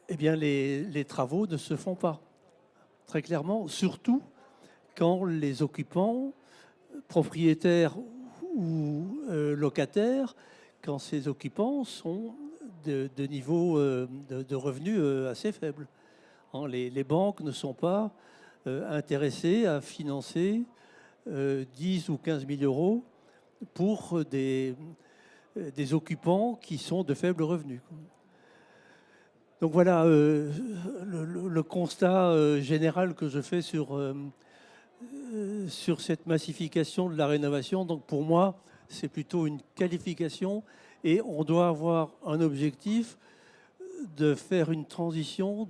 eh bien les travaux ne se font pas. Très clairement, surtout quand les occupants, propriétaires ou locataires, quand ces occupants sont de niveau de revenus assez faibles. Les banques ne sont pas intéressées à financer 10 ou 15 000 euros pour des occupants qui sont de faibles revenus. Donc voilà le constat général que je fais sur cette massification de la rénovation. Donc pour moi, c'est plutôt une qualification et on doit avoir un objectif de faire une transition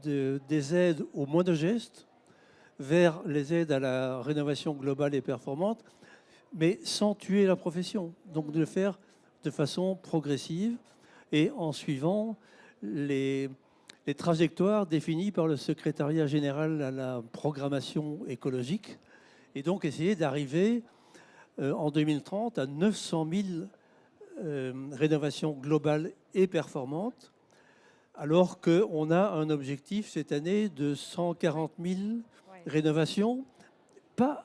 des aides au monogestes vers les aides à la rénovation globale et performante, mais sans tuer la profession. Donc de le faire de façon progressive et en suivant les trajectoires définies par le secrétariat général à la programmation écologique, et donc essayer d'arriver en 2030 à 900 000 rénovations globales et performantes, alors qu'on a un objectif cette année de 140 000 rénovation, pas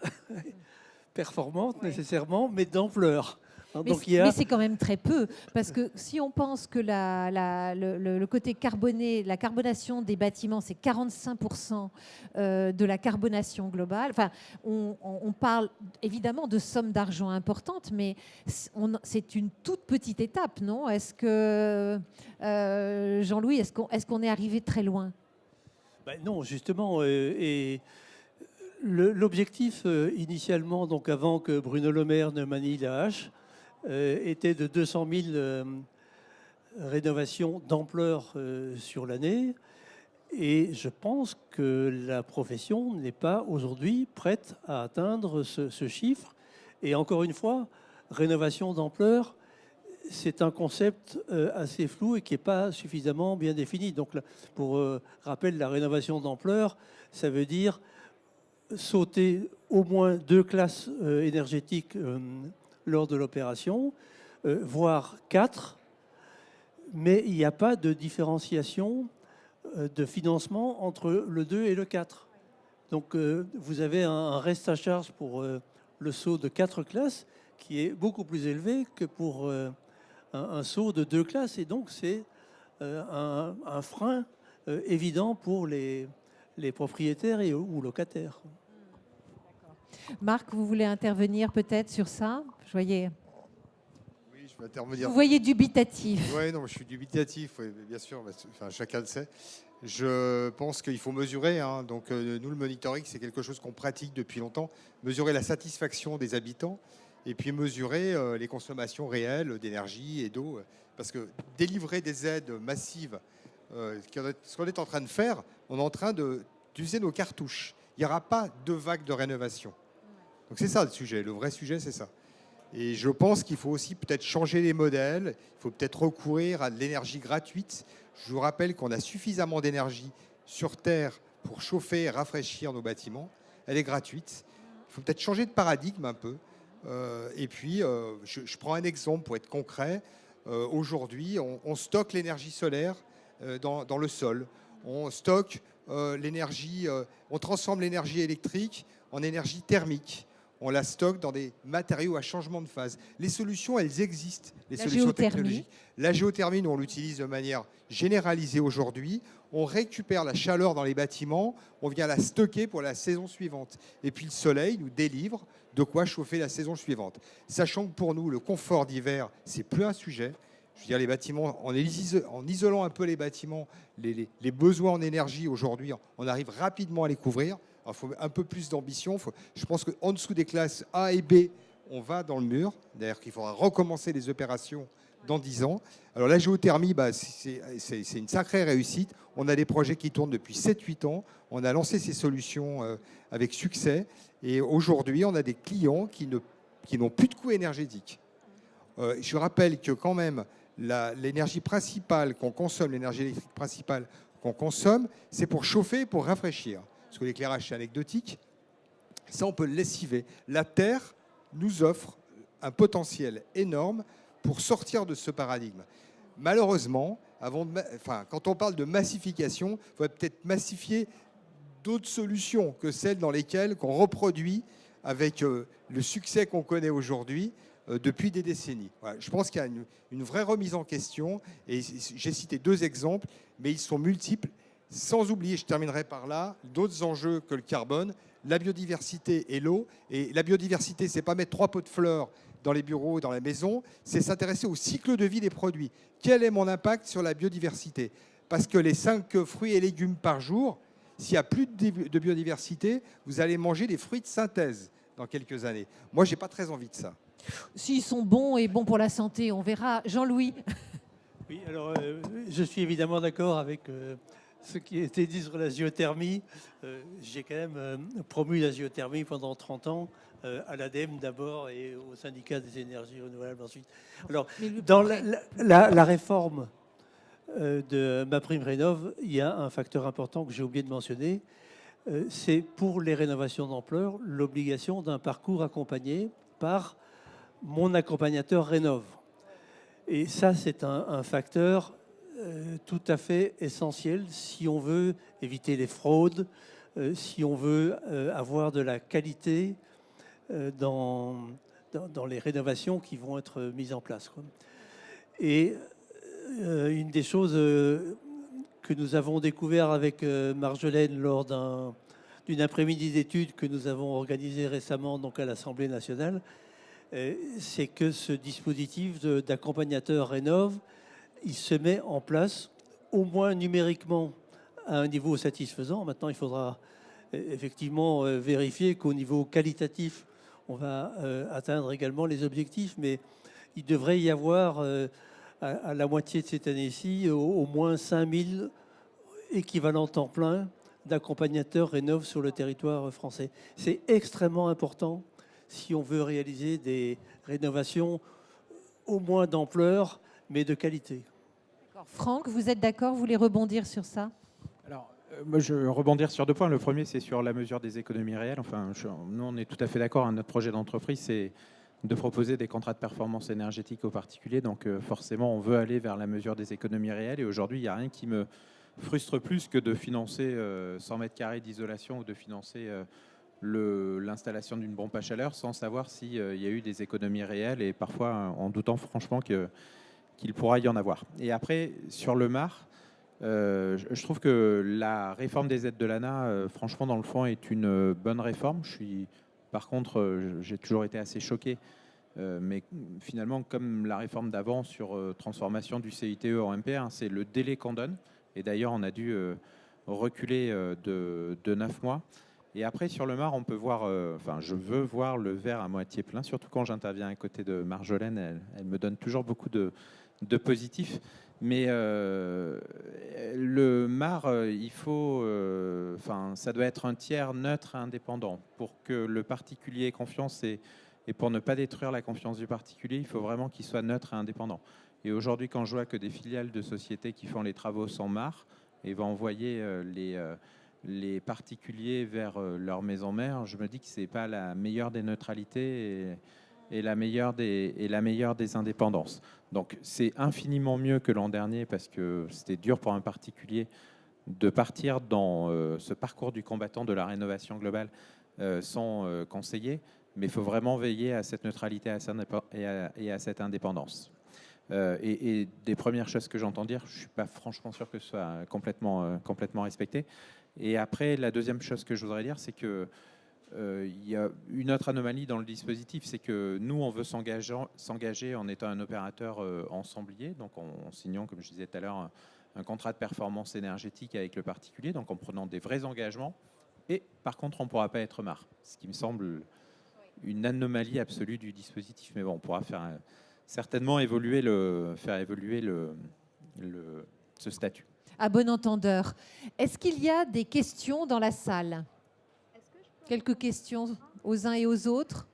performante nécessairement, mais d'ampleur. Hein, Mais, donc il y a mais c'est quand même très peu, parce que si on pense que le côté carboné, la carbonation des bâtiments, c'est 45% de la carbonation globale, enfin, on parle évidemment de sommes d'argent importantes, mais c'est une toute petite étape, non? Est-ce que, Jean-Louis, est-ce qu'on est arrivé très loin? Ben non, justement, et l'objectif initialement, donc avant que Bruno Le Maire ne manie la hache, était de 200 000 rénovations d'ampleur sur l'année. Et je pense que la profession n'est pas aujourd'hui prête à atteindre ce chiffre. Et encore une fois, rénovation d'ampleur, c'est un concept assez flou et qui n'est pas suffisamment bien défini. Donc, pour rappel, la rénovation d'ampleur, ça veut dire sauter au moins 2 classes énergétiques lors de l'opération, voire 4, mais il n'y a pas de différenciation de financement entre le 2 et le 4. Donc vous avez un reste à charge pour le saut de 4 classes qui est beaucoup plus élevé que pour un saut de 2 classes, et donc c'est un frein évident pour les propriétaires ou locataires. Marc, vous voulez intervenir peut-être sur ça? Je voyais... Oui, je vais intervenir. Vous voyez dubitatif. Oui, non, je suis dubitatif, oui, bien sûr, enfin, chacun le sait. Je pense qu'il faut mesurer. Hein, donc, nous, le monitoring, c'est quelque chose qu'on pratique depuis longtemps. Mesurer la satisfaction des habitants et puis mesurer les consommations réelles d'énergie et d'eau. Parce que délivrer des aides massives, ce qu'on est en train de faire, on est en train d'user nos cartouches. Il n'y aura pas 2 vagues de rénovation. Donc c'est ça le sujet, le vrai sujet c'est ça. Et je pense qu'il faut aussi peut-être changer les modèles, il faut peut-être recourir à de l'énergie gratuite. Je vous rappelle qu'on a suffisamment d'énergie sur Terre pour chauffer et rafraîchir nos bâtiments. Elle est gratuite. Il faut peut-être changer de paradigme un peu. Et puis, je prends un exemple pour être concret. Aujourd'hui, on stocke l'énergie solaire dans le sol. On stocke l'énergie, on transforme l'énergie électrique en énergie thermique. On la stocke dans des matériaux à changement de phase. Les solutions, elles existent, les solutions technologiques. La géothermie, nous, on l'utilise de manière généralisée aujourd'hui. On récupère la chaleur dans les bâtiments, on vient la stocker pour la saison suivante. Et puis le soleil nous délivre de quoi chauffer la saison suivante. Sachant que pour nous, le confort d'hiver, c'est plus un sujet. Je veux dire, les bâtiments, en isolant un peu les bâtiments, les besoins en énergie aujourd'hui, on arrive rapidement à les couvrir. Il faut un peu plus d'ambition. Je pense qu'en dessous des classes A et B, on va dans le mur. D'ailleurs, qu'il faudra recommencer les opérations dans 10 ans. Alors la géothermie, c'est une sacrée réussite. On a des projets qui tournent depuis 7-8 ans. On a lancé ces solutions avec succès. Et aujourd'hui, on a des clients qui n'ont plus de coûts énergétiques. Je rappelle que quand même, l'énergie principale qu'on consomme, l'énergie électrique principale qu'on consomme, c'est pour chauffer et pour rafraîchir. Parce que l'éclairage, c'est anecdotique. Ça, on peut le lessiver. La Terre nous offre un potentiel énorme pour sortir de ce paradigme. Malheureusement, quand on parle de massification, il faut peut-être massifier d'autres solutions que celles dans lesquelles on reproduit avec le succès qu'on connaît aujourd'hui depuis des décennies. Voilà, je pense qu'il y a une vraie remise en question. Et j'ai cité 2 exemples, mais ils sont multiples. Sans oublier, je terminerai par là, d'autres enjeux que le carbone, la biodiversité et l'eau. Et la biodiversité, c'est pas mettre 3 pots de fleurs dans les bureaux, dans la maison, c'est s'intéresser au cycle de vie des produits. Quel est mon impact sur la biodiversité? Parce que les 5 fruits et légumes par jour, s'il n'y a plus de biodiversité, vous allez manger des fruits de synthèse dans quelques années. Moi, je n'ai pas très envie de ça. S'ils sont bons et bons pour la santé, on verra. Jean-Louis. Oui, alors je suis évidemment d'accord avec ce qui a été dit sur la géothermie. J'ai quand même promu la géothermie pendant 30 ans, à l'ADEME d'abord et au syndicat des énergies renouvelables ensuite. Alors, dans la réforme de MaPrimeRénov', il y a un facteur important que j'ai oublié de mentionner. C'est pour les rénovations d'ampleur, l'obligation d'un parcours accompagné par mon accompagnateur Rénov'. Et ça, c'est un facteur tout à fait essentiel si on veut éviter les fraudes, si on veut avoir de la qualité dans les rénovations qui vont être mises en place, quoi. Et une des choses que nous avons découvert avec Marjolaine lors d'une après-midi d'études que nous avons organisée récemment donc à l'Assemblée nationale, c'est que ce dispositif d'accompagnateur Rénov', il se met en place au moins numériquement à un niveau satisfaisant. Maintenant, il faudra effectivement vérifier qu'au niveau qualitatif, on va atteindre également les objectifs, mais il devrait y avoir à la moitié de cette année-ci au moins 5000 équivalents temps plein d'accompagnateurs Rénov' sur le territoire français. C'est extrêmement important si on veut réaliser des rénovations au moins d'ampleur, mais de qualité. Franck, vous êtes d'accord? Vous voulez rebondir sur ça? Alors, moi, je vais rebondir sur 2 points. Le premier, c'est sur la mesure des économies réelles. Enfin, nous, on est tout à fait d'accord. Notre projet d'entreprise, c'est de proposer des contrats de performance énergétique aux particuliers. Donc, forcément, on veut aller vers la mesure des économies réelles. Et aujourd'hui, il n'y a rien qui me frustre plus que de financer 100 mètres carrés d'isolation ou de financer l'installation d'une pompe à chaleur sans savoir s'il y a eu des économies réelles et parfois en doutant franchement qu'il pourra y en avoir. Et après, sur le MAR, je trouve que la réforme des aides de l'ANA, franchement, dans le fond, est une bonne réforme. Par contre, j'ai toujours été assez choqué. Mais finalement, comme la réforme d'avant sur transformation du CITE en MPR, c'est le délai qu'on donne. Et d'ailleurs, on a dû reculer de 9 mois. Et après, sur le MAR, on peut voir, je veux voir le verre à moitié plein, surtout quand j'interviens à côté de Marjolaine. Elle me donne toujours beaucoup de positifs. Mais le MAR, il faut, ça doit être un tiers neutre et indépendant pour que le particulier ait confiance et pour ne pas détruire la confiance du particulier, il faut vraiment qu'il soit neutre et indépendant. Et aujourd'hui, quand je vois que des filiales de sociétés qui font les travaux sans MAR et vont envoyer les particuliers vers leur maison mère, je me dis que c'est pas la meilleure des neutralités et la meilleure des indépendances. Donc c'est infiniment mieux que l'an dernier parce que c'était dur pour un particulier de partir dans ce parcours du combattant de la rénovation globale sans conseiller, mais il faut vraiment veiller à cette neutralité et à cette indépendance. Et des premières choses que j'entends dire, je ne suis pas franchement sûr que ce soit complètement respecté. Et après, la deuxième chose que je voudrais dire, c'est que il y a une autre anomalie dans le dispositif, c'est que nous, on veut s'engager en étant un opérateur ensemblier, donc en signant, comme je disais tout à l'heure, un contrat de performance énergétique avec le particulier, donc en prenant des vrais engagements. Et par contre, on ne pourra pas être MAR, ce qui me semble une anomalie absolue du dispositif. Mais bon, on pourra certainement faire évoluer ce statut. À bon entendeur. Est-ce qu'il y a des questions dans la salle? Quelques questions aux uns et aux autres?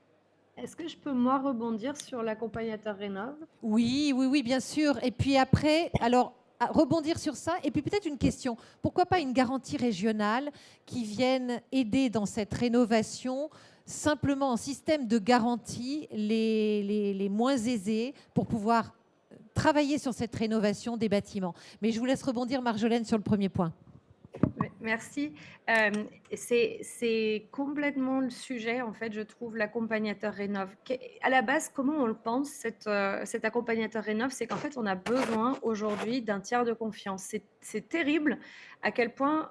Est-ce que je peux, moi, rebondir sur l'accompagnateur Rénov'? Oui, bien sûr. Et puis après, alors, rebondir sur ça. Et puis peut-être une question. Pourquoi pas une garantie régionale qui vienne aider dans cette rénovation, simplement en système de garantie, les moins aisés pour pouvoir travailler sur cette rénovation des bâtiments. Mais je vous laisse rebondir, Marjolaine, sur le premier point. Merci. C'est complètement le sujet, en fait, je trouve, l'accompagnateur Rénov'. À la base, comment on le pense, cet accompagnateur Rénov'? C'est qu'en fait, on a besoin aujourd'hui d'un tiers de confiance. C'est terrible à quel point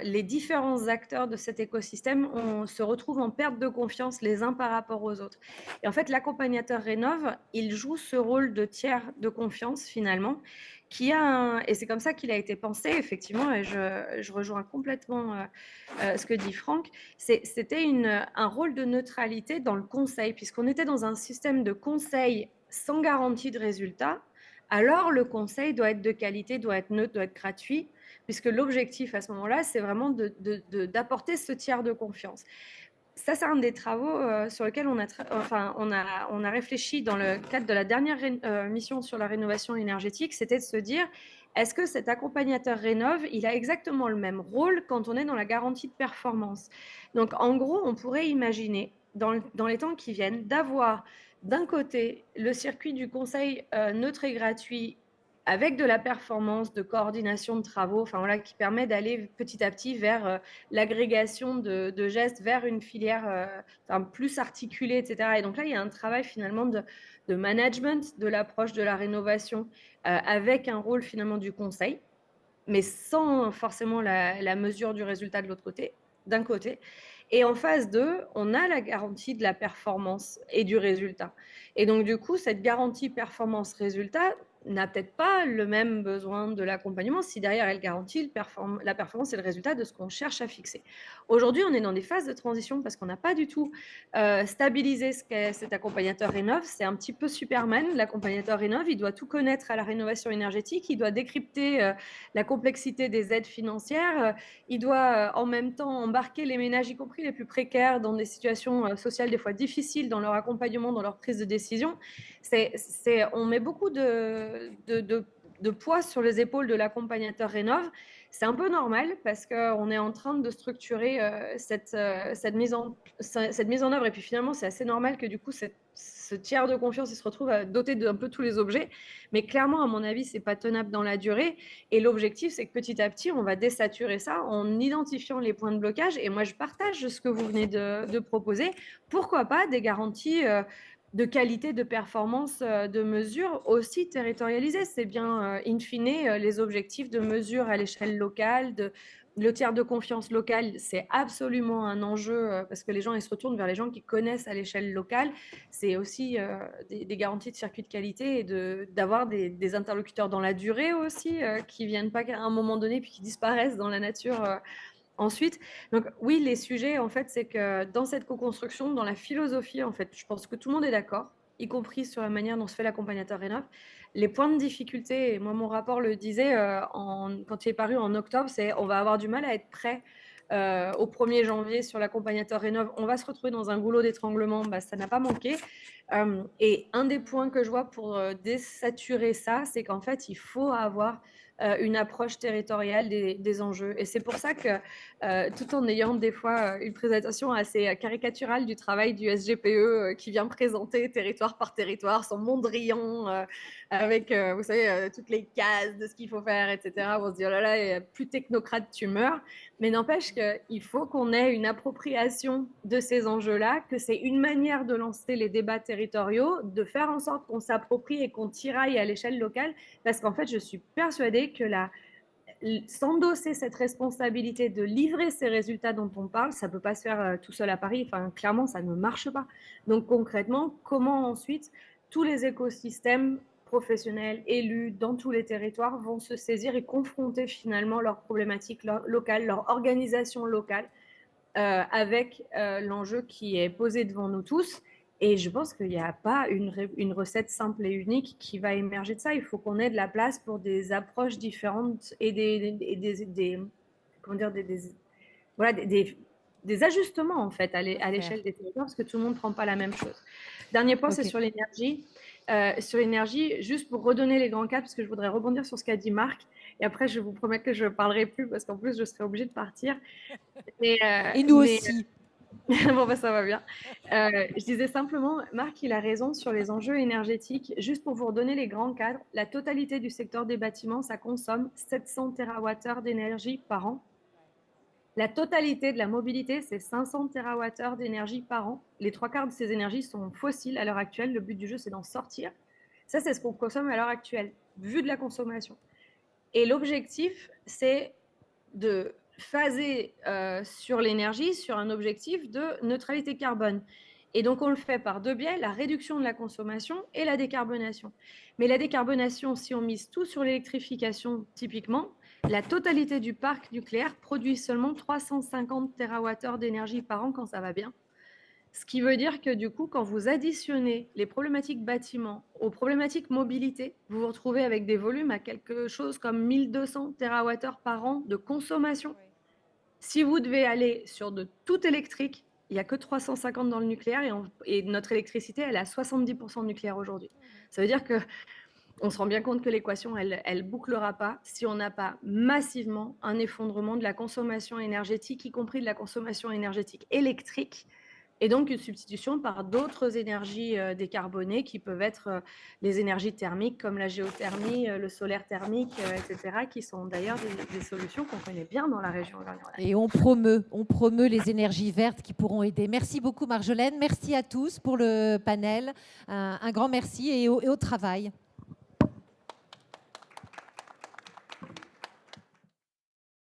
les différents acteurs de cet écosystème se retrouvent en perte de confiance les uns par rapport aux autres. Et en fait, l'accompagnateur Rénov', il joue ce rôle de tiers de confiance, finalement, et c'est comme ça qu'il a été pensé, effectivement, et je rejoins complètement ce que dit Franck. C'était un rôle de neutralité dans le conseil, puisqu'on était dans un système de conseil sans garantie de résultat. Alors le conseil doit être de qualité, doit être neutre, doit être gratuit, puisque l'objectif à ce moment-là, c'est vraiment d'apporter ce tiers de confiance. Ça, c'est un des travaux sur lesquels on a réfléchi dans le cadre de la dernière mission sur la rénovation énergétique, c'était de se dire, est-ce que cet accompagnateur Rénov', il a exactement le même rôle quand on est dans la garantie de performance? Donc, en gros, on pourrait imaginer, dans les temps qui viennent, d'avoir d'un côté le circuit du conseil neutre et gratuit avec de la performance, de coordination de travaux, enfin voilà, qui permet d'aller petit à petit vers l'agrégation de gestes, vers une filière plus articulée, etc. Et donc là, il y a un travail finalement de management de l'approche de la rénovation avec un rôle finalement du conseil, mais sans forcément la mesure du résultat de l'autre côté, d'un côté. Et en phase 2, on a la garantie de la performance et du résultat. Et donc, du coup, cette garantie performance-résultat n'a peut-être pas le même besoin de l'accompagnement si derrière elle garantit la performance et le résultat de ce qu'on cherche à fixer. Aujourd'hui, on est dans des phases de transition parce qu'on n'a pas du tout stabilisé ce qu'est cet accompagnateur Rénov'. C'est un petit peu Superman, l'accompagnateur Rénov'. Il doit tout connaître à la rénovation énergétique. Il doit décrypter la complexité des aides financières. Il doit en même temps embarquer les ménages, y compris les plus précaires, dans des situations sociales des fois difficiles dans leur accompagnement, dans leur prise de décision. On met beaucoup de poids sur les épaules de l'accompagnateur Rénov'. C'est un peu normal parce qu'on est en train de structurer cette mise en œuvre. Et puis finalement, c'est assez normal que du coup, ce tiers de confiance, il se retrouve doté d'un peu tous les objets. Mais clairement, à mon avis, ce n'est pas tenable dans la durée. Et l'objectif, c'est que petit à petit, on va désaturer ça en identifiant les points de blocage. Et moi, je partage ce que vous venez de proposer. Pourquoi pas des garanties de qualité, de performance, de mesure aussi territorialisées. C'est bien, in fine, les objectifs de mesure à l'échelle locale, le tiers de confiance local, c'est absolument un enjeu parce que les gens ils se retournent vers les gens qui connaissent à l'échelle locale. C'est aussi des garanties de circuit de qualité et d'avoir des interlocuteurs dans la durée aussi qui ne viennent pas à un moment donné puis qui disparaissent dans la nature ensuite. Donc oui, les sujets, en fait, c'est que dans cette co-construction, dans la philosophie, en fait, je pense que tout le monde est d'accord, y compris sur la manière dont se fait l'accompagnateur Rénov'. Les points de difficulté, et moi, mon rapport le disait quand il est paru en octobre, c'est on va avoir du mal à être prêt au 1er janvier sur l'accompagnateur Rénov'. On va se retrouver dans un goulot d'étranglement, ça n'a pas manqué. Et un des points que je vois pour désaturer ça, c'est qu'en fait, il faut avoir une approche territoriale des enjeux. Et c'est pour ça que, tout en ayant des fois une présentation assez caricaturale du travail du SGPE qui vient présenter territoire par territoire son Mondrian avec, vous savez, toutes les cases de ce qu'il faut faire, etc. On se dit, oh là là, plus technocrate, tu meurs. Mais n'empêche qu'il faut qu'on ait une appropriation de ces enjeux-là, que c'est une manière de lancer les débats territoriaux, de faire en sorte qu'on s'approprie et qu'on tiraille à l'échelle locale, parce qu'en fait, je suis persuadée que s'endosser cette responsabilité de livrer ces résultats dont on parle, ça ne peut pas se faire tout seul à Paris. Enfin, clairement, ça ne marche pas. Donc concrètement, comment ensuite tous les écosystèmes professionnels, élus dans tous les territoires vont se saisir et confronter finalement leurs problématiques locales, leur organisation locale avec l'enjeu qui est posé devant nous tous. Et je pense qu'il n'y a pas une recette simple et unique qui va émerger de ça. Il faut qu'on ait de la place pour des approches différentes et des ajustements en fait à l'échelle des territoires parce que tout le monde ne prend pas la même chose. Dernier point, c'est sur l'énergie. Sur l'énergie, juste pour redonner les grands cadres, parce que je voudrais rebondir sur ce qu'a dit Marc. Et après, je vous promets que je ne parlerai plus parce qu'en plus, je serai obligée de partir. Et nous aussi. Bon, ça va bien. Je disais simplement, Marc, il a raison sur les enjeux énergétiques. Juste pour vous redonner les grands cadres, la totalité du secteur des bâtiments, ça consomme 700 TWh d'énergie par an. La totalité de la mobilité, c'est 500 TWh d'énergie par an. Les 3/4 de ces énergies sont fossiles à l'heure actuelle. Le but du jeu, c'est d'en sortir. Ça, c'est ce qu'on consomme à l'heure actuelle, vu de la consommation. Et l'objectif, c'est de phaser sur l'énergie, sur un objectif de neutralité carbone. Et donc, on le fait par deux biais, la réduction de la consommation et la décarbonation. Mais la décarbonation, si on mise tout sur l'électrification, typiquement, la totalité du parc nucléaire produit seulement 350 TWh d'énergie par an quand ça va bien. Ce qui veut dire que du coup, quand vous additionnez les problématiques bâtiments aux problématiques mobilité, vous vous retrouvez avec des volumes à quelque chose comme 1200 TWh par an de consommation. Si vous devez aller sur de tout électrique, il n'y a que 350 dans le nucléaire et notre électricité, elle est à 70% nucléaire aujourd'hui. Ça veut dire que on se rend bien compte que l'équation, elle ne bouclera pas si on n'a pas massivement un effondrement de la consommation énergétique, y compris de la consommation énergétique électrique, et donc une substitution par d'autres énergies décarbonées qui peuvent être les énergies thermiques comme la géothermie, le solaire thermique, etc., qui sont d'ailleurs des solutions qu'on connaît bien dans la région auvergnate. Et on promeut les énergies vertes qui pourront aider. Merci beaucoup Marjolaine, merci à tous pour le panel, un grand merci et au travail.